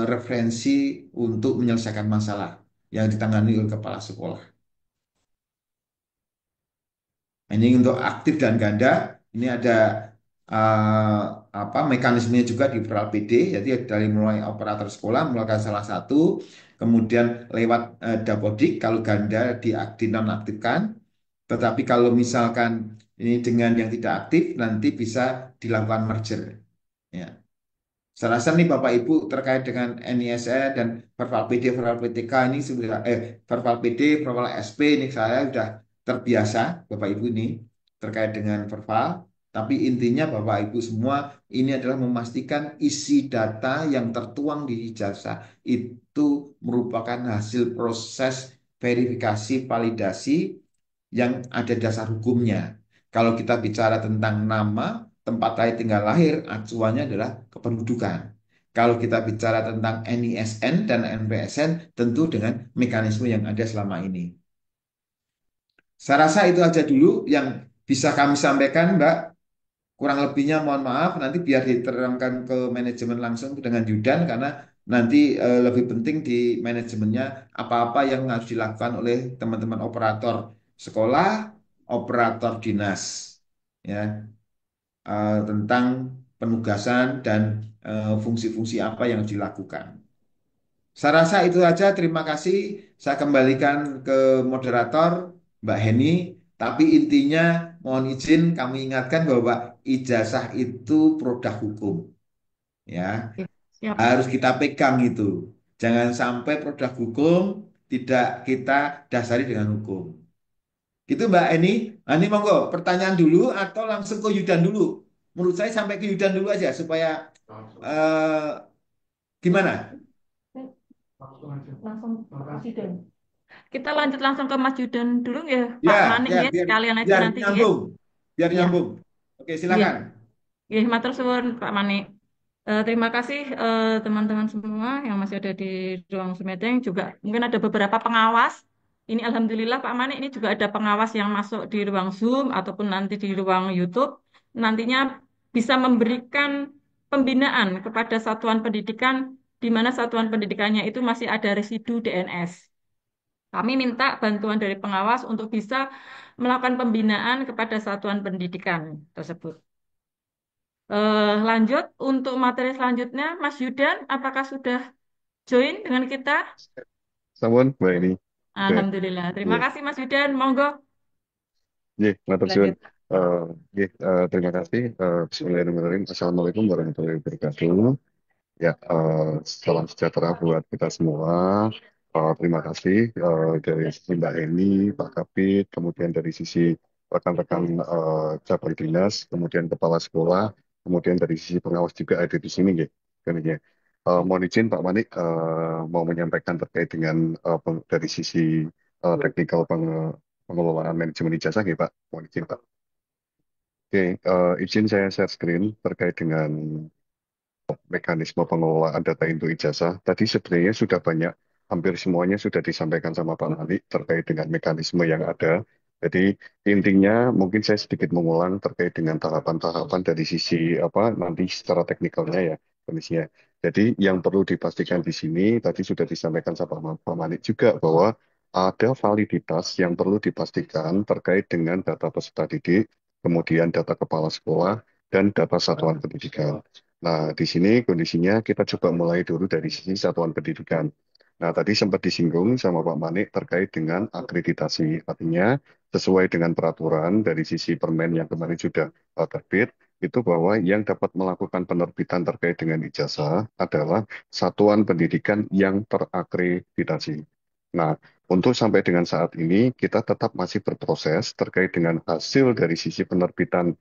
Speaker 2: referensi untuk menyelesaikan masalah yang ditangani oleh kepala sekolah. Ini untuk aktif dan ganda, ini ada eh, mekanismenya juga di Peral PD, jadi dari mulai operator sekolah melakukan salah satu, kemudian lewat Dapodik kalau ganda dinonaktifkan, tetapi kalau misalkan ini dengan yang tidak aktif nanti bisa dilakukan merger. Ya. Saya rasa nih Bapak Ibu terkait dengan NISE dan Verval PD, Verval PTK ini sudah Verval PD, Verval SP ini saya sudah terbiasa Bapak Ibu ini terkait dengan Verval. Tapi intinya Bapak Ibu semua ini adalah memastikan isi data yang tertuang di ijazah itu merupakan hasil proses verifikasi validasi yang ada dasar hukumnya. Kalau kita bicara tentang nama, tempat lahir, tinggal lahir, acuannya adalah kependudukan. Kalau kita bicara tentang NISN dan NPSN, tentu dengan mekanisme yang ada selama ini. Saya rasa itu aja dulu yang bisa kami sampaikan, Mbak. Kurang lebihnya mohon maaf, nanti biar diterangkan ke manajemen langsung dengan Yudan, karena nanti lebih penting di manajemennya apa-apa yang harus dilakukan oleh teman-teman operator sekolah, operator dinas, ya, tentang penugasan dan fungsi-fungsi apa yang dilakukan. Saya rasa itu saja. Terima kasih. Saya kembalikan ke moderator, Mbak Heni. Tapi intinya mohon izin kami ingatkan bahwa ijazah itu produk hukum. Ya,
Speaker 1: Oke, siap.
Speaker 2: harus kita pegang itu. Jangan sampai produk hukum tidak kita dasari dengan hukum. Gitu Mbak Heni. Nah, ini monggo pertanyaan dulu atau langsung ke Yudan dulu. Menurut saya sampai ke Yudan dulu aja supaya eh, gimana?
Speaker 1: Langsung presiden. Kita lanjut langsung ke Mas Yudan dulu ya,
Speaker 2: Ya,
Speaker 1: Pak Manik
Speaker 2: ya,
Speaker 1: ya,
Speaker 2: biar
Speaker 1: sekalian aja
Speaker 2: biar
Speaker 1: nanti ya.
Speaker 2: nyambung, biar
Speaker 1: Iya,
Speaker 2: nyambung. Oke,
Speaker 1: iya,
Speaker 2: silakan.
Speaker 1: iya, matur suwun Pak Manik. Terima kasih teman-teman semua yang masih ada di ruang Sumedeng juga. Mungkin ada beberapa pengawas. Ini Alhamdulillah Pak Manik ini juga ada pengawas yang masuk di ruang Zoom ataupun nanti di ruang YouTube. Nantinya bisa memberikan pembinaan kepada satuan pendidikan di mana satuan pendidikannya itu masih ada residu DNS. Kami minta bantuan dari pengawas untuk bisa melakukan pembinaan kepada satuan pendidikan tersebut. Lanjut untuk materi selanjutnya, Mas Yudan, apakah sudah join dengan kita?
Speaker 3: Sampun, Mbak ini. Oke,
Speaker 1: Alhamdulillah. Terima
Speaker 3: iya.
Speaker 1: kasih Mas Yudan. Monggo
Speaker 3: Nggih, matur suwun.
Speaker 1: lanjut.
Speaker 3: Terima kasih. Bismillahirrahmanirrahim. Assalamualaikum warahmatullahi wabarakatuh. Ya, salam sejahtera buat kita semua. Terima kasih dari sisi Mbak Eni, Pak Kapit, kemudian dari sisi rekan-rekan cabang dinas, kemudian kepala sekolah, kemudian dari sisi pengawas juga ada di sini, gitu. Mohon izin Pak Manik mau menyampaikan terkait dengan dari sisi teknikal pengelolaan manajemen ijazah, gitu, Pak. Mohon izin, Pak. Oke, izin saya share screen terkait dengan mekanisme pengelolaan data untuk ijazah. Tadi sebenarnya sudah banyak, hampir semuanya sudah disampaikan sama Pak Malik terkait dengan mekanisme yang ada. Jadi intinya mungkin saya sedikit mengulang terkait dengan tahapan-tahapan dari sisi apa nanti secara teknikalnya ya kondisinya. Jadi yang perlu dipastikan di sini tadi sudah disampaikan sama Pak Malik juga bahwa ada validitas yang perlu dipastikan terkait dengan data peserta didik, kemudian data kepala sekolah, dan data satuan pendidikan. Nah, di sini kondisinya kita coba mulai dulu dari sisi satuan pendidikan. Nah, tadi sempat disinggung sama Pak Manik terkait dengan akreditasi. Artinya, sesuai dengan peraturan dari sisi permen yang kemarin sudah terbit, itu bahwa yang dapat melakukan penerbitan terkait dengan ijazah adalah satuan pendidikan yang terakreditasi. Nah, untuk sampai dengan saat ini, kita tetap masih berproses terkait dengan hasil dari sisi penerbitan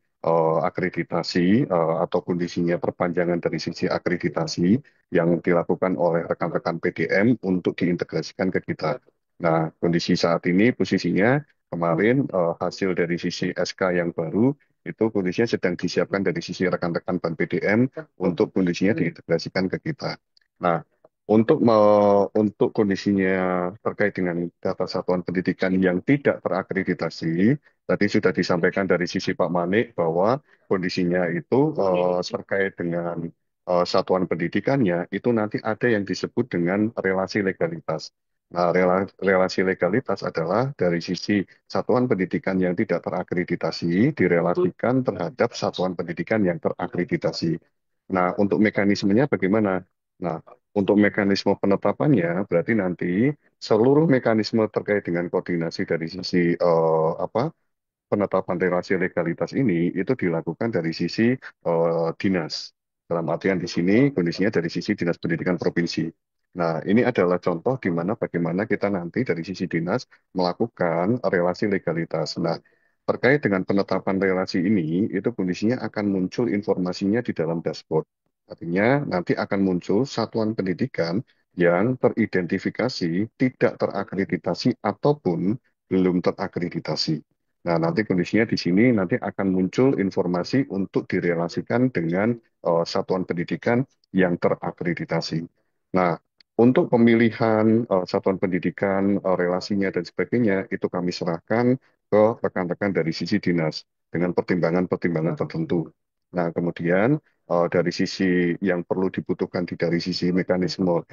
Speaker 3: akreditasi atau kondisinya perpanjangan dari sisi akreditasi yang dilakukan oleh rekan-rekan PDM untuk diintegrasikan ke kita. Nah, kondisi saat ini posisinya kemarin hasil dari sisi SK yang baru itu kondisinya sedang disiapkan dari sisi rekan-rekan Ban PDM untuk kondisinya diintegrasikan ke kita. Nah, untuk kondisinya terkait dengan data satuan pendidikan yang tidak terakreditasi, tadi sudah disampaikan dari sisi Pak Manik bahwa kondisinya itu terkait dengan satuan pendidikannya itu nanti ada yang disebut dengan relasi legalitas. Nah, relasi legalitas adalah dari sisi satuan pendidikan yang tidak terakreditasi direlasikan terhadap satuan pendidikan yang terakreditasi. Nah, untuk mekanismenya bagaimana? Nah, untuk mekanisme penetapannya berarti nanti seluruh mekanisme terkait dengan koordinasi dari sisi apa penetapan relasi legalitas ini itu dilakukan dari sisi dinas. Dalam artian di sini kondisinya dari sisi Dinas Pendidikan Provinsi. Nah, ini adalah contoh di mana bagaimana kita nanti dari sisi dinas melakukan relasi legalitas. Nah, terkait dengan penetapan relasi ini, itu kondisinya akan muncul informasinya di dalam dashboard. Artinya nanti akan muncul satuan pendidikan yang teridentifikasi tidak terakreditasi ataupun belum terakreditasi. Nah, nanti kondisinya di sini nanti akan muncul informasi untuk direlasikan dengan satuan pendidikan yang terakreditasi. Nah, untuk pemilihan satuan pendidikan, relasinya dan sebagainya, itu kami serahkan ke rekan-rekan dari sisi dinas dengan pertimbangan-pertimbangan tertentu. Nah, kemudian dari sisi yang perlu dibutuhkan dari sisi mekanisme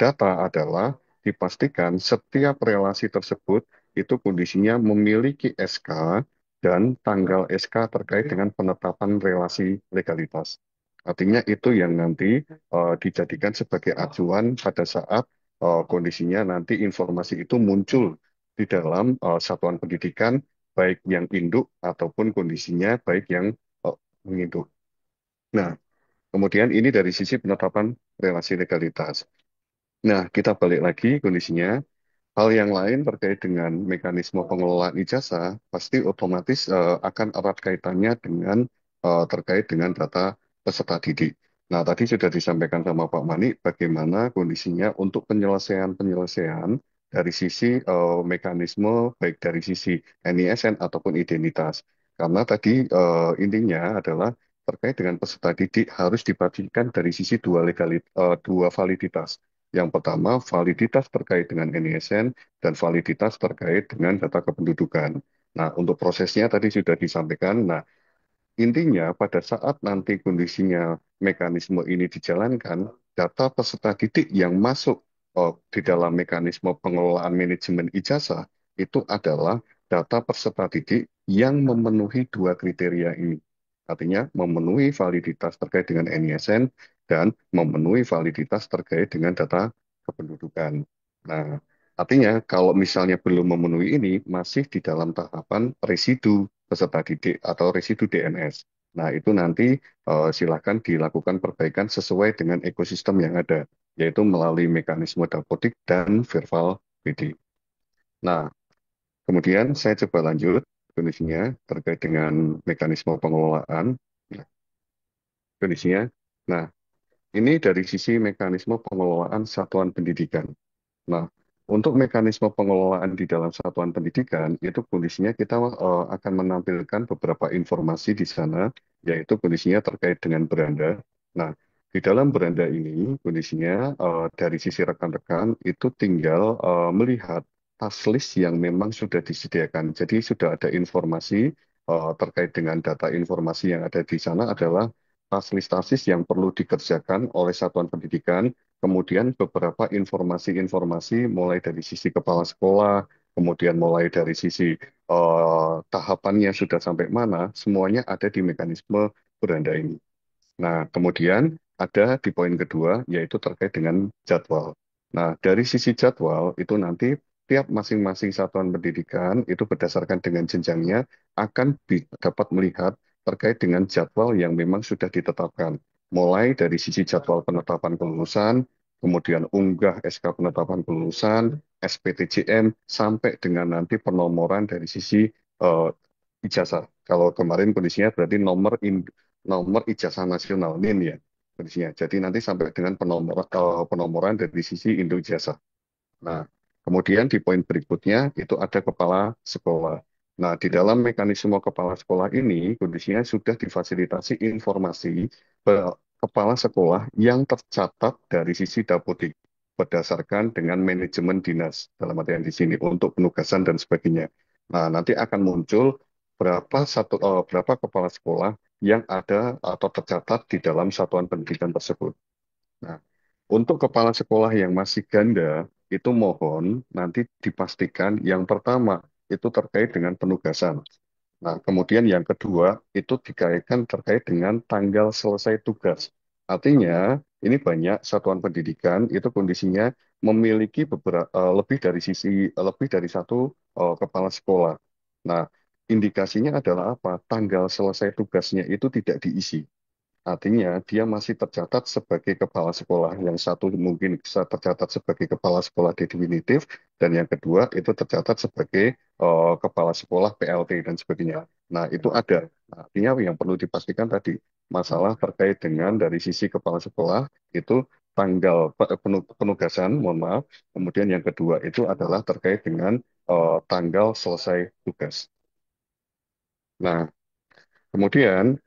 Speaker 3: data adalah dipastikan setiap relasi tersebut itu kondisinya memiliki SK dan tanggal SK terkait dengan penetapan relasi legalitas. Artinya itu yang nanti dijadikan sebagai acuan pada saat kondisinya nanti informasi itu muncul di dalam satuan pendidikan baik yang induk ataupun kondisinya baik yang menginduk. Nah, kemudian ini dari sisi penetapan relasi legalitas. Nah, kita balik lagi kondisinya. Hal yang lain terkait dengan mekanisme pengelolaan ijazah pasti otomatis akan erat kaitannya dengan terkait dengan data peserta didik. Nah, tadi sudah disampaikan sama Pak Mani bagaimana kondisinya untuk penyelesaian-penyelesaian dari sisi mekanisme baik dari sisi NISN ataupun identitas. Karena tadi intinya adalah terkait dengan peserta didik harus dipastikan dari sisi dua validitas. Yang pertama, validitas terkait dengan NISN dan validitas terkait dengan data kependudukan. Nah, untuk prosesnya tadi sudah disampaikan. Nah, intinya pada saat nanti kondisinya mekanisme ini dijalankan, data peserta didik yang masuk di dalam mekanisme pengelolaan manajemen ijazah itu adalah data peserta didik yang memenuhi dua kriteria ini. Artinya memenuhi validitas terkait dengan NISN dan memenuhi validitas terkait dengan data kependudukan. Nah, artinya kalau misalnya belum memenuhi ini, masih di dalam tahapan residu peserta didik atau residu DNS. Nah, itu nanti silakan dilakukan perbaikan sesuai dengan ekosistem yang ada, yaitu melalui mekanisme dapodik dan verbal BD. Nah, kemudian saya coba lanjut kondisinya terkait dengan mekanisme pengelolaan. Nah, kondisinya. Nah, ini dari sisi mekanisme pengelolaan satuan pendidikan. Nah, untuk mekanisme pengelolaan di dalam satuan pendidikan, itu kondisinya kita akan menampilkan beberapa informasi di sana, yaitu kondisinya terkait dengan beranda. Nah, di dalam beranda ini, kondisinya dari sisi rekan-rekan itu tinggal melihat task list yang memang sudah disediakan. Jadi sudah ada informasi terkait dengan data informasi yang ada di sana adalah task list yang perlu dikerjakan oleh satuan pendidikan. Kemudian beberapa informasi-informasi mulai dari sisi kepala sekolah, kemudian mulai dari sisi tahapannya sudah sampai mana, semuanya ada di mekanisme beranda ini. Nah, kemudian ada di poin kedua, yaitu terkait dengan jadwal. Nah, dari sisi jadwal, itu nanti tiap masing-masing satuan pendidikan itu berdasarkan dengan jenjangnya akan dapat melihat terkait dengan jadwal yang memang sudah ditetapkan. Mulai dari sisi jadwal penetapan kelulusan, kemudian unggah SK penetapan kelulusan, SPTJM, sampai dengan nanti penomoran dari sisi eh, ijazah. Kalau kemarin kondisinya berarti nomor ijazah nasional NIN ya kondisinya. Jadi nanti sampai dengan penomoran dari sisi induk ijazah. Nah, kemudian di poin berikutnya itu ada kepala sekolah. Nah, di dalam mekanisme kepala sekolah ini kondisinya sudah difasilitasi informasi kepala sekolah yang tercatat dari sisi dapodik berdasarkan dengan manajemen dinas dalam artian di sini untuk penugasan dan sebagainya. Nah, nanti akan muncul berapa kepala sekolah yang ada atau tercatat di dalam satuan pendidikan tersebut. Nah, untuk kepala sekolah yang masih ganda, itu mohon nanti dipastikan yang pertama itu terkait dengan penugasan. Nah, kemudian yang kedua itu dikaitkan terkait dengan tanggal selesai tugas. Artinya, ini banyak satuan pendidikan itu kondisinya memiliki lebih dari satu kepala sekolah. Nah, indikasinya adalah apa? Tanggal selesai tugasnya itu tidak diisi. Artinya dia masih tercatat sebagai kepala sekolah. Yang satu mungkin bisa tercatat sebagai kepala sekolah definitif, dan yang kedua itu tercatat sebagai kepala sekolah PLT dan sebagainya. Nah, itu ada. Nah, artinya yang perlu dipastikan tadi, masalah terkait dengan dari sisi kepala sekolah itu tanggal penugasan, mohon maaf. Kemudian yang kedua itu adalah terkait dengan tanggal selesai tugas. Nah, kemudian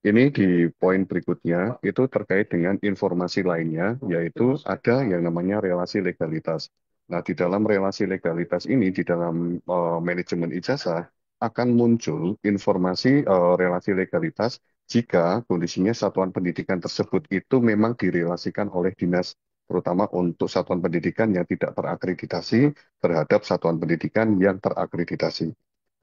Speaker 3: ini di poin berikutnya itu terkait dengan informasi lainnya, yaitu ada yang namanya relasi legalitas. Nah, di dalam relasi legalitas ini, di dalam manajemen ijazah, akan muncul informasi relasi legalitas jika kondisinya satuan pendidikan tersebut itu memang direlasikan oleh dinas, terutama untuk satuan pendidikan yang tidak terakreditasi terhadap satuan pendidikan yang terakreditasi.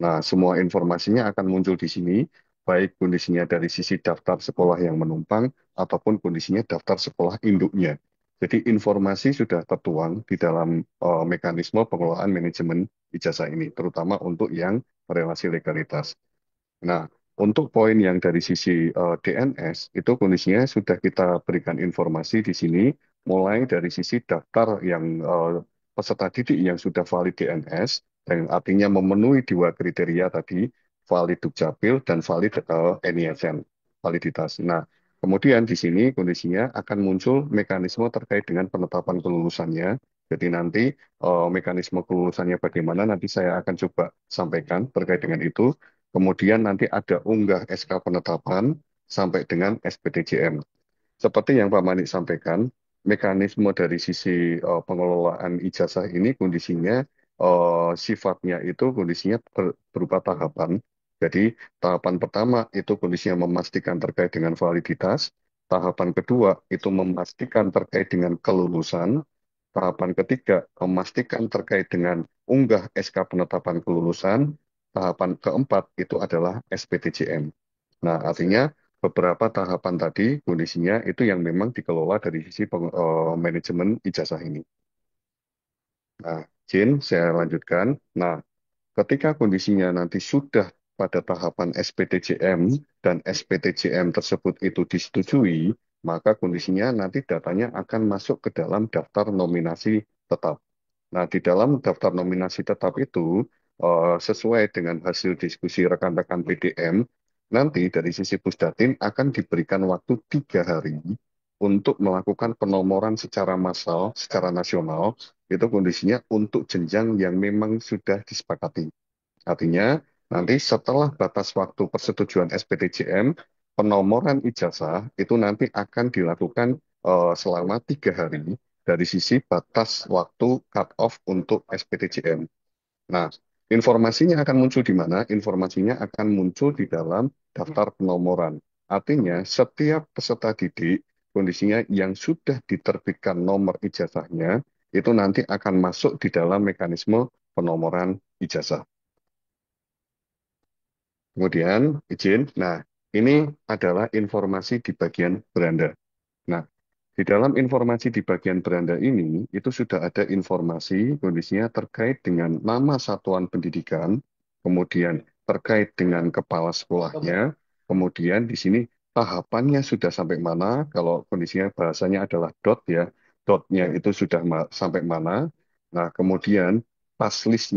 Speaker 3: Nah, semua informasinya akan muncul di sini baik kondisinya dari sisi daftar sekolah yang menumpang ataupun kondisinya daftar sekolah induknya. Jadi informasi sudah tertuang di dalam mekanisme pengelolaan manajemen ijazah ini, terutama untuk yang relasi legalitas. Nah, untuk poin yang dari sisi DNS, itu kondisinya sudah kita berikan informasi di sini, mulai dari sisi daftar yang peserta didik yang sudah valid DNS, yang artinya memenuhi dua kriteria tadi, valid Dukcapil dan valid NISN, validitas. Nah, kemudian di sini kondisinya akan muncul mekanisme terkait dengan penetapan kelulusannya. Jadi nanti mekanisme kelulusannya bagaimana, nanti saya akan coba sampaikan terkait dengan itu. Kemudian nanti ada unggah SK penetapan sampai dengan SPTJM. Seperti yang Pak Manik sampaikan, mekanisme dari sisi pengelolaan ijazah ini kondisinya sifatnya itu kondisinya berupa tahapan. Jadi tahapan pertama itu kondisinya memastikan terkait dengan validitas. Tahapan kedua itu memastikan terkait dengan kelulusan. Tahapan ketiga memastikan terkait dengan unggah SK penetapan kelulusan. Tahapan keempat itu adalah SPTJM. Nah, artinya beberapa tahapan tadi kondisinya itu yang memang dikelola dari sisi manajemen ijazah ini. Nah, Jin, saya lanjutkan. Nah, ketika kondisinya nanti sudah pada tahapan SPTJM dan SPTJM tersebut itu disetujui, maka kondisinya nanti datanya akan masuk ke dalam daftar nominasi tetap. Nah, di dalam daftar nominasi tetap itu, sesuai dengan hasil diskusi rekan-rekan PDM, nanti dari sisi Pusdatin akan diberikan waktu 3 hari untuk melakukan penomoran secara massal, secara nasional, itu kondisinya untuk jenjang yang memang sudah disepakati. Artinya, nanti setelah batas waktu persetujuan SPTJM, penomoran ijazah itu nanti akan dilakukan selama 3 hari dari sisi batas waktu cut-off untuk SPTJM. Nah, informasinya akan muncul di mana? Informasinya akan muncul di dalam daftar penomoran. Artinya, setiap peserta didik, kondisinya yang sudah diterbitkan nomor ijazahnya, itu nanti akan masuk di dalam mekanisme penomoran ijazah. Kemudian izin. Nah, ini adalah informasi di bagian beranda. Nah, di dalam informasi di bagian beranda ini, itu sudah ada informasi kondisinya terkait dengan nama satuan pendidikan, kemudian terkait dengan kepala sekolahnya, kemudian di sini tahapannya sudah sampai mana, kalau kondisinya bahasanya adalah dot ya, dotnya itu sudah sampai mana. Nah, kemudian taslis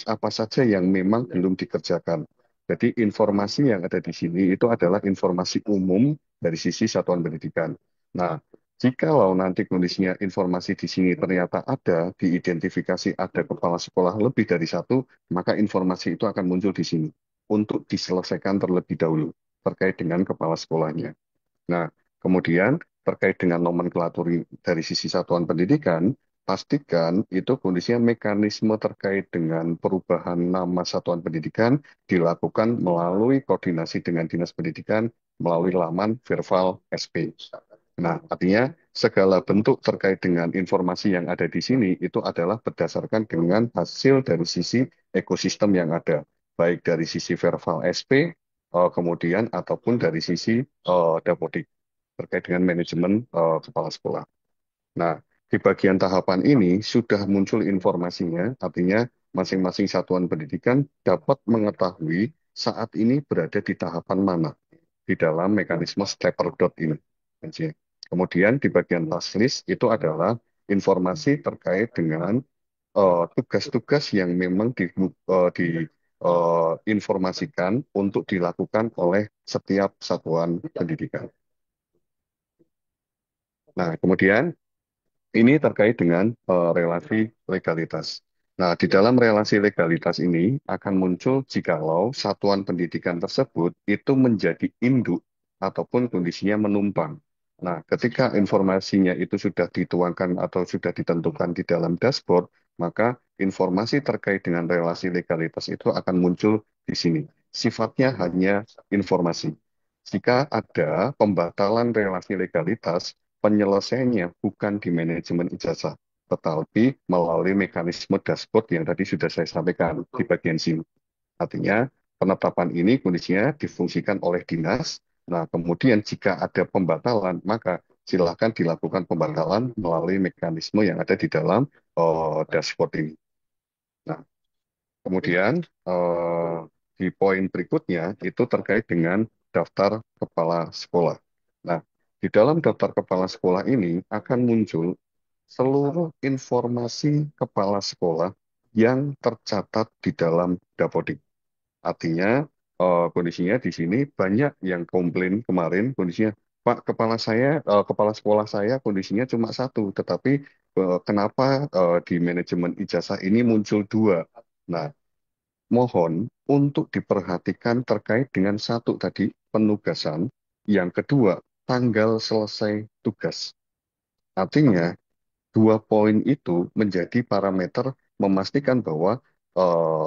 Speaker 3: apa saja yang memang belum dikerjakan. Jadi informasi yang ada di sini itu adalah informasi umum dari sisi satuan pendidikan. Nah, jikalau nanti kondisinya informasi di sini ternyata ada, diidentifikasi ada kepala sekolah lebih dari satu, maka informasi itu akan muncul di sini untuk diselesaikan terlebih dahulu terkait dengan kepala sekolahnya. Nah, kemudian terkait dengan nomenklatur dari sisi satuan pendidikan, pastikan itu kondisinya mekanisme terkait dengan perubahan nama satuan pendidikan dilakukan melalui koordinasi dengan Dinas Pendidikan melalui laman Virtual SP. Nah, artinya segala bentuk terkait dengan informasi yang ada di sini itu adalah berdasarkan dengan hasil dari sisi ekosistem yang ada, baik dari sisi Virtual SP, kemudian ataupun dari sisi Dapodik terkait dengan manajemen kepala sekolah. Nah, di bagian tahapan ini sudah muncul informasinya, artinya masing-masing satuan pendidikan dapat mengetahui saat ini berada di tahapan mana di dalam mekanisme stepper dot ini. Kemudian di bagian task list itu adalah informasi terkait dengan tugas-tugas yang memang informasikan untuk dilakukan oleh setiap satuan pendidikan. Nah, kemudian ini terkait dengan relasi legalitas. Nah, di dalam relasi legalitas ini akan muncul jikalau satuan pendidikan tersebut itu menjadi induk ataupun kondisinya menumpang. Nah, ketika informasinya itu sudah dituangkan atau sudah ditentukan di dalam dashboard, maka informasi terkait dengan relasi legalitas itu akan muncul di sini. Sifatnya hanya informasi. Jika ada pembatalan relasi legalitas, penyelesaiannya bukan di manajemen ijazah tetapi melalui mekanisme dashboard yang tadi sudah saya sampaikan di bagian sini. Artinya, penetapan ini kondisinya difungsikan oleh dinas. Nah, kemudian jika ada pembatalan, maka silakan dilakukan pembatalan melalui mekanisme yang ada di dalam dashboard ini. Nah, kemudian eh, di poin berikutnya itu terkait dengan daftar kepala sekolah. Nah, di dalam daftar kepala sekolah ini akan muncul seluruh informasi kepala sekolah yang tercatat di dalam Dapodik. Artinya, kondisinya di sini banyak yang komplain kemarin kondisinya, Pak, kepala sekolah saya kondisinya cuma satu, tetapi kenapa di manajemen ijazah ini muncul dua? Nah, mohon untuk diperhatikan terkait dengan satu tadi penugasan, yang kedua tanggal selesai tugas. Artinya dua poin itu menjadi parameter memastikan bahwa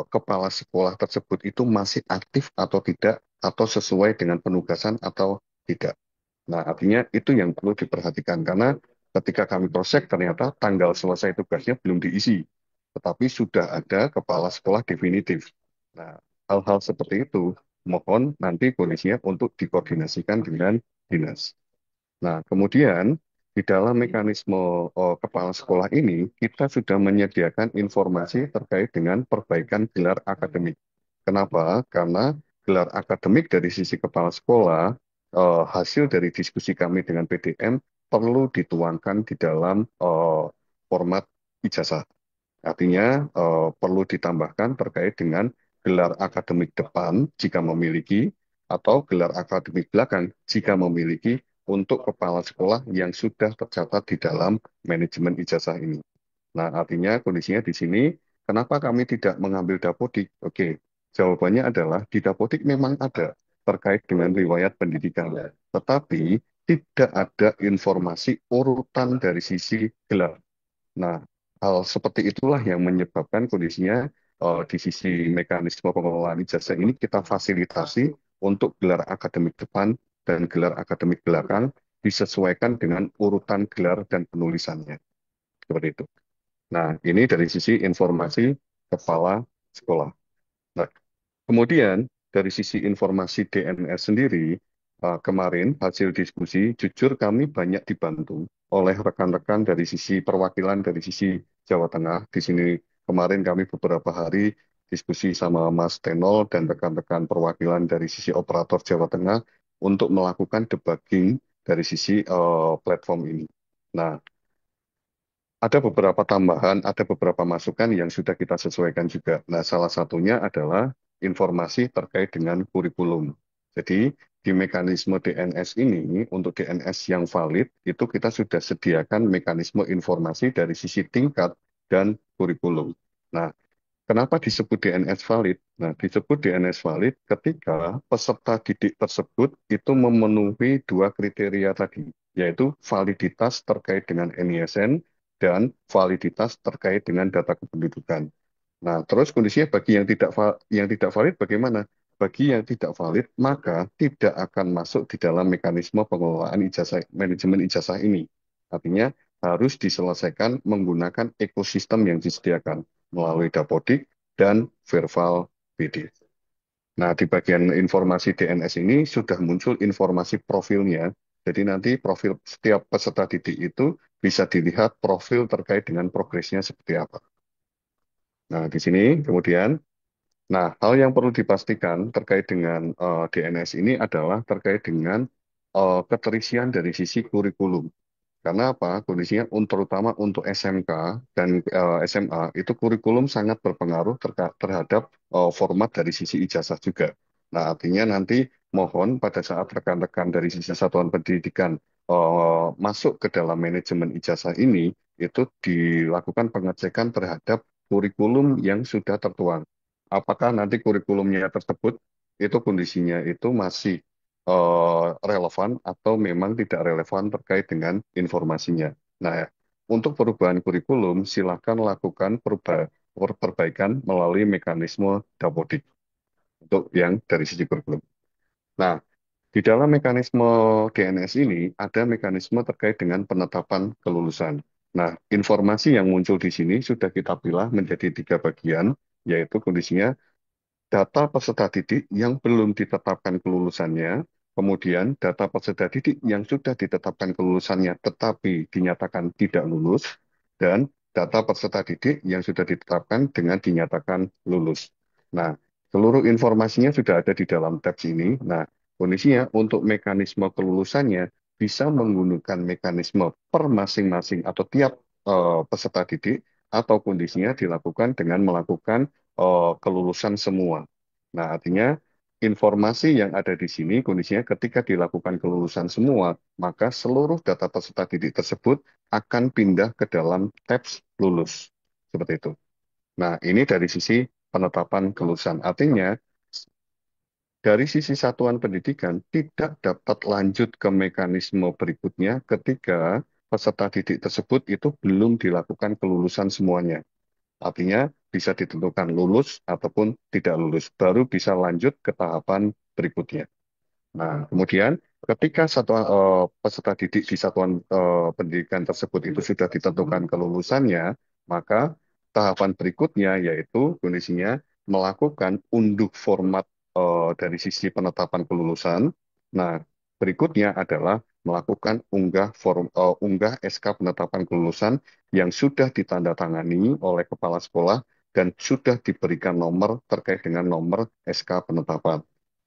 Speaker 3: kepala sekolah tersebut itu masih aktif atau tidak, atau sesuai dengan penugasan atau tidak. Nah, artinya itu yang perlu diperhatikan karena ketika kami cross-check ternyata tanggal selesai tugasnya belum diisi, tetapi sudah ada kepala sekolah definitif. Nah, hal-hal seperti itu mohon nanti kondisinya untuk dikoordinasikan dengan dinas. Nah, kemudian di dalam mekanisme kepala sekolah ini, kita sudah menyediakan informasi terkait dengan perbaikan gelar akademik. Kenapa? Karena gelar akademik dari sisi kepala sekolah, hasil dari diskusi kami dengan PDM perlu dituangkan di dalam format ijazah. Artinya perlu ditambahkan terkait dengan gelar akademik depan jika memiliki, atau gelar akademik belakang jika memiliki untuk kepala sekolah yang sudah tercatat di dalam manajemen ijazah ini. Nah, artinya kondisinya di sini, kenapa kami tidak mengambil dapodik? Oke, jawabannya adalah di dapodik memang ada terkait dengan riwayat pendidikan, tetapi tidak ada informasi urutan dari sisi gelar. Nah, hal seperti itulah yang menyebabkan kondisinya di sisi mekanisme pengelolaan ijazah ini kita fasilitasi untuk gelar akademik depan dan gelar akademik belakang disesuaikan dengan urutan gelar dan penulisannya. Seperti itu. Nah, ini dari sisi informasi kepala sekolah. Nah, kemudian dari sisi informasi DNS sendiri, kemarin hasil diskusi, jujur kami banyak dibantu oleh rekan-rekan dari sisi perwakilan dari sisi Jawa Tengah. Di sini kemarin kami beberapa hari diskusi sama Mas Tenol dan rekan-rekan perwakilan dari sisi operator Jawa Tengah untuk melakukan debugging dari sisi platform ini. Nah, ada beberapa tambahan, ada beberapa masukan yang sudah kita sesuaikan juga. Nah, salah satunya adalah informasi terkait dengan kurikulum. Jadi, di mekanisme DNS ini, untuk DNS yang valid, itu kita sudah sediakan mekanisme informasi dari sisi tingkat dan kurikulum. Nah, kenapa disebut DNS valid? Nah, disebut DNS valid ketika peserta didik tersebut itu memenuhi dua kriteria tadi, yaitu validitas terkait dengan NISN dan validitas terkait dengan data kependudukan. Nah, terus kondisinya bagi yang tidak valid bagaimana? Bagi yang tidak valid, maka tidak akan masuk di dalam mekanisme pengelolaan ijazah, manajemen ijazah ini. Artinya harus diselesaikan menggunakan ekosistem yang disediakan melalui Dapodik dan Verval BD. Nah, di bagian informasi DNS ini sudah muncul informasi profilnya. Jadi nanti profil setiap peserta didik itu bisa dilihat profil terkait dengan progresnya seperti apa. Nah, di sini kemudian, nah hal yang perlu dipastikan terkait dengan DNS ini adalah terkait dengan keterisian dari sisi kurikulum. Karena apa? Kondisinya terutama untuk SMK dan SMA itu kurikulum sangat berpengaruh terhadap format dari sisi ijazah juga. Nah, artinya nanti mohon pada saat rekan-rekan dari sisi satuan pendidikan masuk ke dalam manajemen ijazah ini, itu dilakukan pengecekan terhadap kurikulum yang sudah tertuang. Apakah nanti kurikulumnya tersebut itu kondisinya itu masih relevan atau memang tidak relevan terkait dengan informasinya. Nah, untuk perubahan kurikulum, silakan lakukan perbaikan melalui mekanisme Dapodik untuk yang dari sisi kurikulum. Nah, di dalam mekanisme DNS ini ada mekanisme terkait dengan penetapan kelulusan. Nah, informasi yang muncul di sini sudah kita pilah menjadi tiga bagian, yaitu kondisinya data peserta didik yang belum ditetapkan kelulusannya, kemudian data peserta didik yang sudah ditetapkan kelulusannya tetapi dinyatakan tidak lulus, dan data peserta didik yang sudah ditetapkan dengan dinyatakan lulus. Nah, seluruh informasinya sudah ada di dalam tabs ini. Nah, kondisinya untuk mekanisme kelulusannya bisa menggunakan mekanisme per masing-masing atau tiap peserta didik atau kondisinya dilakukan dengan melakukan kelulusan semua. Nah, artinya informasi yang ada di sini kondisinya ketika dilakukan kelulusan semua, maka seluruh data peserta didik tersebut akan pindah ke dalam tabs lulus. Seperti itu. Nah, ini dari sisi penetapan kelulusan. Artinya, dari sisi satuan pendidikan tidak dapat lanjut ke mekanisme berikutnya ketika peserta didik tersebut itu belum dilakukan kelulusan semuanya. Artinya bisa ditentukan lulus ataupun tidak lulus, baru bisa lanjut ke tahapan berikutnya. Nah, kemudian ketika satuan peserta didik di satuan pendidikan tersebut itu sudah ditentukan kelulusannya, maka tahapan berikutnya yaitu kondisinya melakukan unduh format dari sisi penetapan kelulusan. Nah, berikutnya adalah melakukan unggah SK penetapan kelulusan yang sudah ditandatangani oleh kepala sekolah dan sudah diberikan nomor terkait dengan nomor SK penetapan.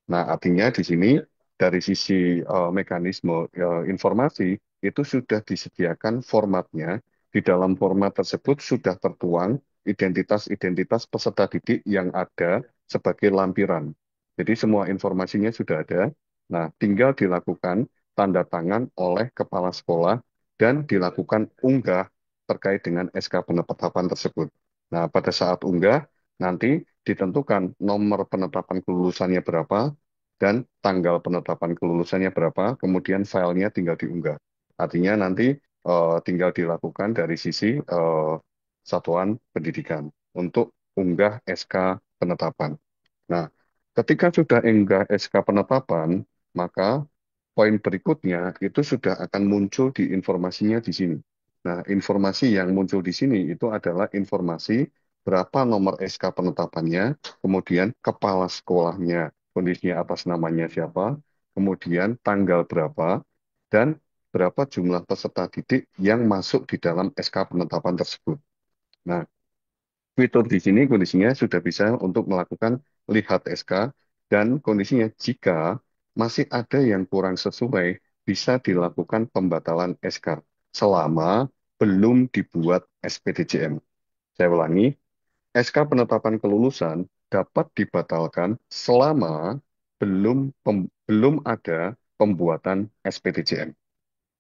Speaker 3: Nah, artinya di sini dari sisi mekanisme informasi itu sudah disediakan formatnya. Di dalam format tersebut sudah tertuang identitas-identitas peserta didik yang ada sebagai lampiran. Jadi semua informasinya sudah ada. Nah, tinggal dilakukan tanda tangan oleh kepala sekolah dan dilakukan unggah terkait dengan SK penetapan tersebut. Nah, pada saat unggah, nanti ditentukan nomor penetapan kelulusannya berapa, dan tanggal penetapan kelulusannya berapa, kemudian filenya tinggal diunggah. Artinya nanti tinggal dilakukan dari sisi satuan pendidikan untuk unggah SK penetapan. Nah, ketika sudah unggah SK penetapan, maka poin berikutnya itu sudah akan muncul di informasinya di sini. Nah, informasi yang muncul di sini itu adalah informasi berapa nomor SK penetapannya, kemudian kepala sekolahnya, kondisinya atas namanya siapa, kemudian tanggal berapa, dan berapa jumlah peserta didik yang masuk di dalam SK penetapan tersebut. Nah, fitur di sini kondisinya sudah bisa untuk melakukan lihat SK dan kondisinya jika masih ada yang kurang sesuai bisa dilakukan pembatalan SK selama belum dibuat SPDJM. Saya ulangi, SK penetapan kelulusan dapat dibatalkan selama belum ada pembuatan SPDJM.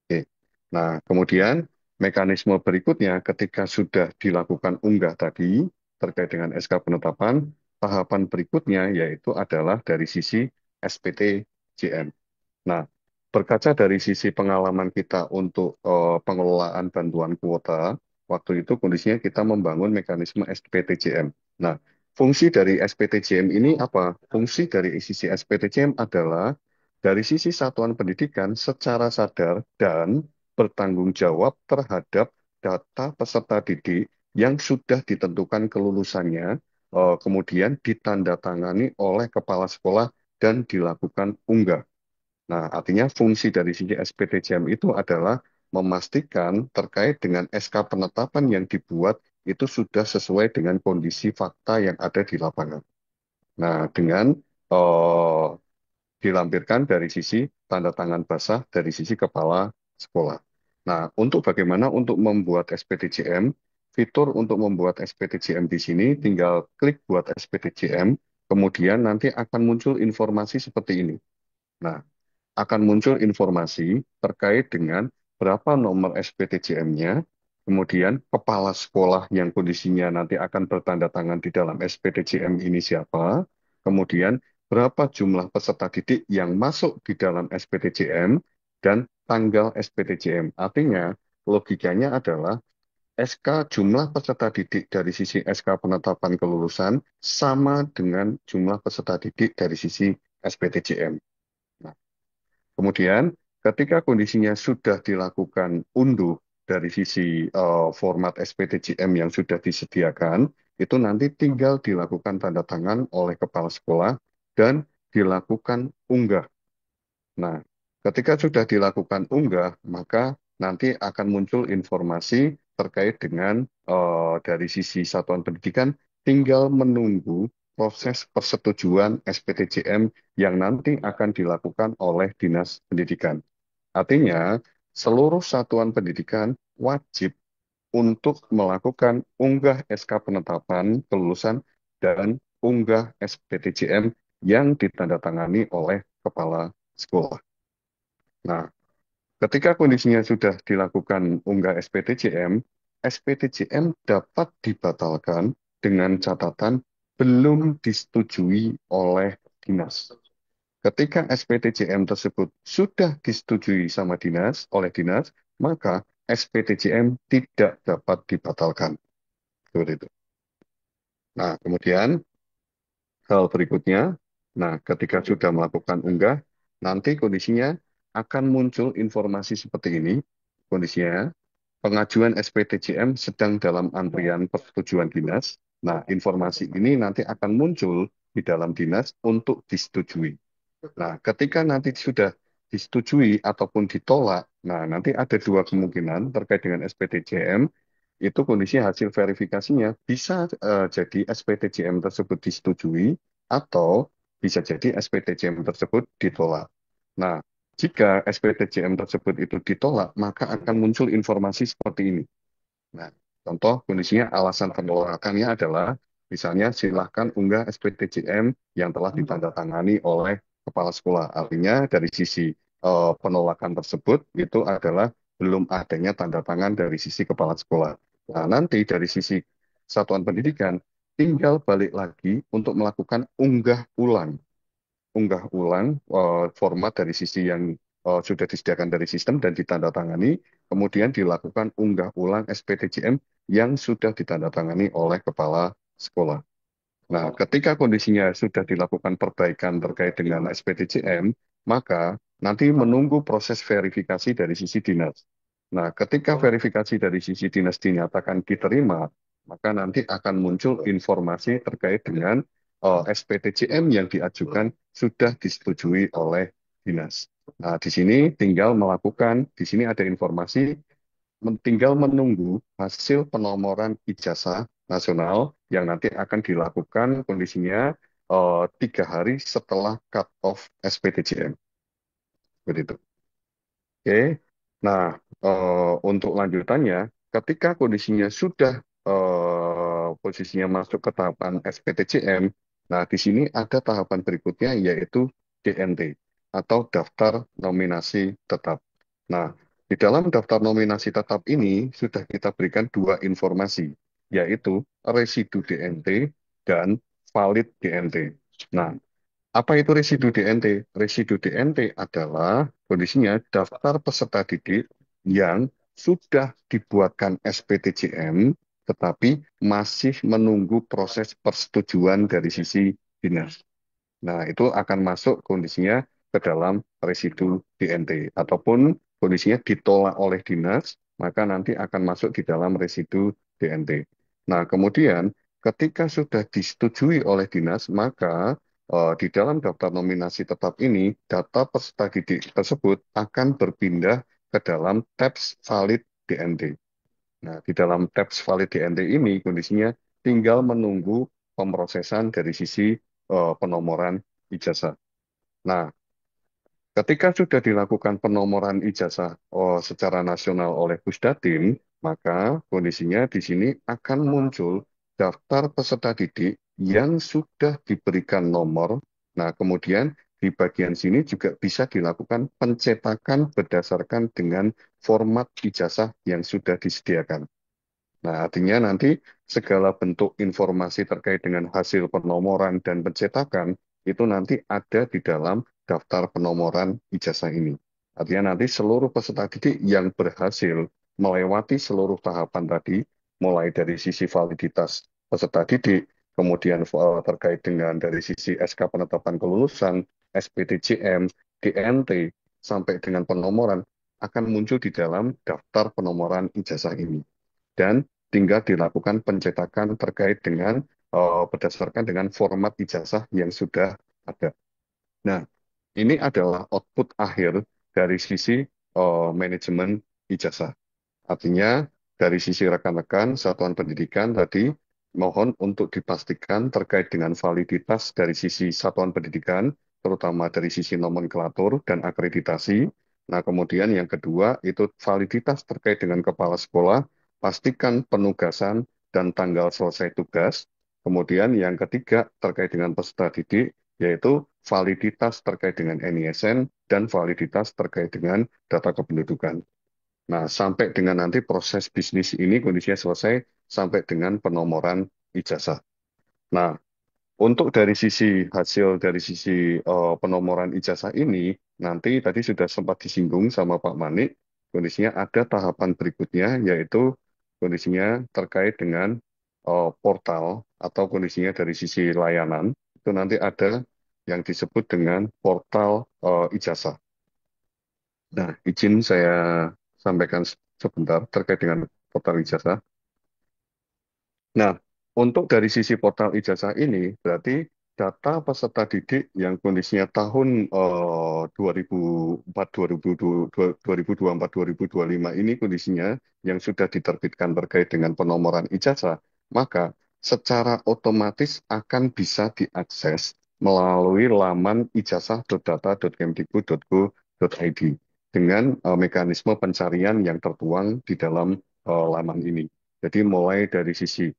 Speaker 3: Oke. Nah, kemudian mekanisme berikutnya ketika sudah dilakukan unggah tadi terkait dengan SK penetapan, tahapan berikutnya yaitu adalah dari sisi SPTJM. Nah, berkaca dari sisi pengalaman kita untuk pengelolaan bantuan kuota, waktu itu kondisinya kita membangun mekanisme SPTJM. Nah, fungsi dari SPTJM ini apa? Fungsi dari sisi SPTJM adalah dari sisi satuan pendidikan secara sadar dan bertanggung jawab terhadap data peserta didik yang sudah ditentukan kelulusannya, kemudian ditandatangani oleh kepala sekolah dan dilakukan unggah. Nah, artinya fungsi dari sisi SPTJM itu adalah memastikan terkait dengan SK penetapan yang dibuat itu sudah sesuai dengan kondisi fakta yang ada di lapangan. Nah, dengan eh, dilampirkan dari sisi tanda tangan basah dari sisi kepala sekolah. Nah, untuk bagaimana untuk membuat SPTJM, fitur untuk membuat SPTJM di sini tinggal klik buat SPTJM, kemudian nanti akan muncul informasi seperti ini. Nah, akan muncul informasi terkait dengan berapa nomor SPTJM-nya, Kemudian kepala sekolah yang kondisinya nanti akan bertanda tangan di dalam SPTJM ini siapa. Kemudian berapa jumlah peserta didik yang masuk di dalam SPTJM dan tanggal SPTJM. Artinya logikanya adalah SK jumlah peserta didik dari sisi SK penetapan kelulusan sama dengan jumlah peserta didik dari sisi SPTJM. Nah, kemudian ketika kondisinya sudah dilakukan unduh dari sisi format SPTJM yang sudah disediakan, itu nanti tinggal dilakukan tanda tangan oleh kepala sekolah dan dilakukan unggah. Nah, ketika sudah dilakukan unggah, maka nanti akan muncul informasi terkait dengan dari sisi satuan pendidikan, tinggal menunggu proses persetujuan SPTJM yang nanti akan dilakukan oleh Dinas Pendidikan. Artinya, seluruh satuan pendidikan wajib untuk melakukan unggah SK penetapan kelulusan dan unggah SPTJM yang ditandatangani oleh kepala sekolah. Nah, ketika kondisinya sudah dilakukan unggah SPTJM, SPTJM dapat dibatalkan dengan catatan belum disetujui oleh dinas. Ketika SPTJM tersebut sudah disetujui sama dinas, oleh dinas, maka SPTJM tidak dapat dibatalkan. Seperti itu. Nah, kemudian hal berikutnya, nah ketika sudah melakukan unggah, nanti kondisinya akan muncul informasi seperti ini. Kondisinya, pengajuan SPTJM sedang dalam antrian persetujuan dinas. Nah, informasi ini nanti akan muncul di dalam dinas untuk disetujui. Nah, ketika nanti sudah disetujui ataupun ditolak, nah nanti ada dua kemungkinan terkait dengan SPTJM. Itu kondisi hasil verifikasinya bisa jadi SPTJM tersebut disetujui atau bisa jadi SPTJM tersebut ditolak. Nah, jika SPTJM tersebut itu ditolak, maka akan muncul informasi seperti ini. Nah, contoh kondisinya alasan penolakannya adalah misalnya silahkan unggah SPTJM yang telah ditandatangani oleh kepala sekolah. Artinya dari sisi penolakan tersebut itu adalah belum adanya tanda tangan dari sisi kepala sekolah. Nah, nanti dari sisi satuan pendidikan tinggal balik lagi untuk melakukan unggah ulang format dari sisi yang sudah disediakan dari sistem dan ditandatangani, kemudian dilakukan unggah ulang SPTJM yang sudah ditandatangani oleh kepala sekolah. Nah, ketika kondisinya sudah dilakukan perbaikan terkait dengan SPTJM, maka nanti menunggu proses verifikasi dari sisi dinas. Nah, ketika verifikasi dari sisi dinas dinyatakan diterima, maka nanti akan muncul informasi terkait dengan SPTJM yang diajukan sudah disetujui oleh dinas. Nah, di sini tinggal melakukan, di sini ada informasi tinggal menunggu hasil penomoran ijazah nasional yang nanti akan dilakukan kondisinya 3 hari setelah cut off SPTJM. Begitu. Oke. Nah, untuk lanjutannya, ketika kondisinya sudah posisinya masuk ke tahapan SPTJM, nah di sini ada tahapan berikutnya yaitu DNT atau daftar nominasi tetap. Nah, di dalam daftar nominasi tetap ini sudah kita berikan dua informasi, yaitu residu DNT dan valid DNT. Nah, apa itu residu DNT? Residu DNT adalah kondisinya daftar peserta didik yang sudah dibuatkan SPTJM, tetapi masih menunggu proses persetujuan dari sisi dinas. Nah, itu akan masuk kondisinya ke dalam residu DNT. Ataupun kondisinya ditolak oleh dinas, maka nanti akan masuk di dalam residu DNT. Nah, kemudian ketika sudah disetujui oleh dinas, maka di dalam daftar nominasi tetap ini, data peserta didik tersebut akan berpindah ke dalam tabs valid DNT. Nah, di dalam tabs valid DNT ini kondisinya tinggal menunggu pemrosesan dari sisi penomoran ijazah. Nah, ketika sudah dilakukan penomoran ijazah secara nasional oleh Pusdatin, maka kondisinya di sini akan muncul daftar peserta didik yang sudah diberikan nomor. Nah, kemudian di bagian sini juga bisa dilakukan pencetakan berdasarkan dengan format ijazah yang sudah disediakan. Nah, artinya nanti segala bentuk informasi terkait dengan hasil penomoran dan pencetakan itu nanti ada di dalam daftar penomoran ijazah ini. Artinya nanti seluruh peserta didik yang berhasil melewati seluruh tahapan tadi, mulai dari sisi validitas peserta didik, kemudian terkait dengan dari sisi SK penetapan kelulusan, SPTJM, DNT, sampai dengan penomoran, akan muncul di dalam daftar penomoran ijazah ini dan tinggal dilakukan pencetakan terkait dengan berdasarkan dengan format ijazah yang sudah ada. Nah, ini adalah output akhir dari sisi manajemen ijazah. Artinya, dari sisi rekan-rekan satuan pendidikan tadi, mohon untuk dipastikan terkait dengan validitas dari sisi satuan pendidikan, terutama dari sisi nomenklatur dan akreditasi. Nah, kemudian yang kedua, itu validitas terkait dengan kepala sekolah, pastikan penugasan dan tanggal selesai tugas. Kemudian yang ketiga, terkait dengan peserta didik, yaitu validitas terkait dengan NISN dan validitas terkait dengan data kependudukan. Nah, sampai dengan nanti proses bisnis ini kondisinya selesai sampai dengan penomoran ijazah. Nah, untuk dari sisi hasil dari sisi penomoran ijazah ini, nanti tadi sudah sempat disinggung sama Pak Manik, kondisinya ada tahapan berikutnya, yaitu kondisinya terkait dengan portal atau kondisinya dari sisi layanan, itu nanti ada yang disebut dengan portal ijazah. Nah, izin saya sampaikan sebentar terkait dengan portal ijazah. Nah, untuk dari sisi portal ijazah ini, berarti data peserta didik yang kondisinya tahun 2004, 2024, 2025 ini kondisinya yang sudah diterbitkan terkait dengan penomoran ijazah, maka secara otomatis akan bisa diakses melalui laman ijazah.data.kemdikbud.go.id dengan mekanisme pencarian yang tertuang di dalam laman ini. Jadi mulai dari sisi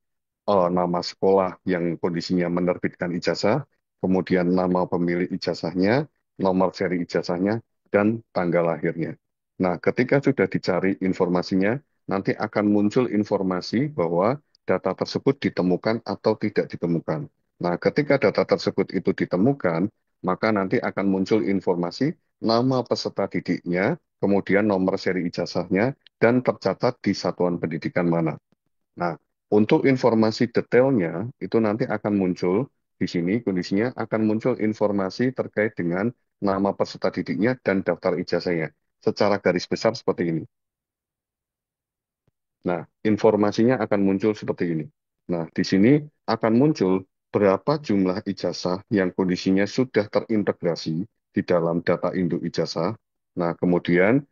Speaker 3: nama sekolah yang kondisinya menerbitkan ijazah, kemudian nama pemilik ijazahnya, nomor seri ijazahnya, dan tanggal lahirnya. Nah, ketika sudah dicari informasinya, nanti akan muncul informasi bahwa data tersebut ditemukan atau tidak ditemukan. Nah, ketika data tersebut itu ditemukan, maka nanti akan muncul informasi nama peserta didiknya, kemudian nomor seri ijazahnya, dan tercatat di satuan pendidikan mana. Nah, untuk informasi detailnya itu nanti akan muncul di sini kondisinya akan muncul informasi terkait dengan nama peserta didiknya dan daftar ijazahnya secara garis besar seperti ini. Nah, informasinya akan muncul seperti ini. Nah, di sini akan muncul berapa jumlah ijazah yang kondisinya sudah terintegrasi di dalam data induk ijazah. Nah, kemudian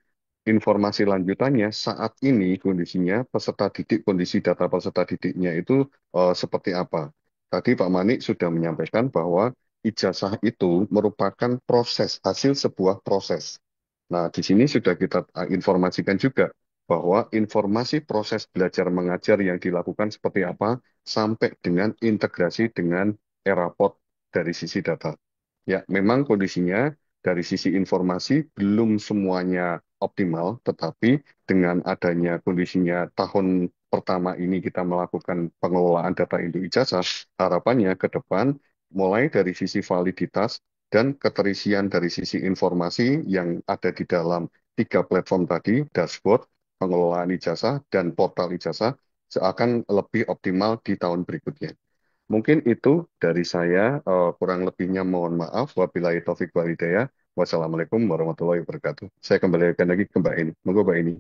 Speaker 3: informasi lanjutannya saat ini kondisinya peserta didik, kondisi data peserta didiknya itu seperti apa. Tadi Pak Manik sudah menyampaikan bahwa ijazah itu merupakan proses, hasil sebuah proses. Nah, di sini sudah kita informasikan juga bahwa informasi proses belajar mengajar yang dilakukan seperti apa sampai dengan integrasi dengan Eraport dari sisi data. Ya, memang kondisinya dari sisi informasi belum semuanya optimal, tetapi dengan adanya kondisinya tahun pertama ini kita melakukan pengelolaan data induk ijazah, harapannya ke depan mulai dari sisi validitas dan keterisian dari sisi informasi yang ada di dalam tiga platform tadi, dashboard, pengelolaan ijazah, dan portal ijazah, akan lebih optimal di tahun berikutnya. Mungkin itu dari saya, kurang lebihnya mohon maaf. Wabillahi taufik walhidayah. Wassalamualaikum warahmatullahi wabarakatuh. Saya kembalikan lagi ke Mbak Eni. Monggo Mbak Eni.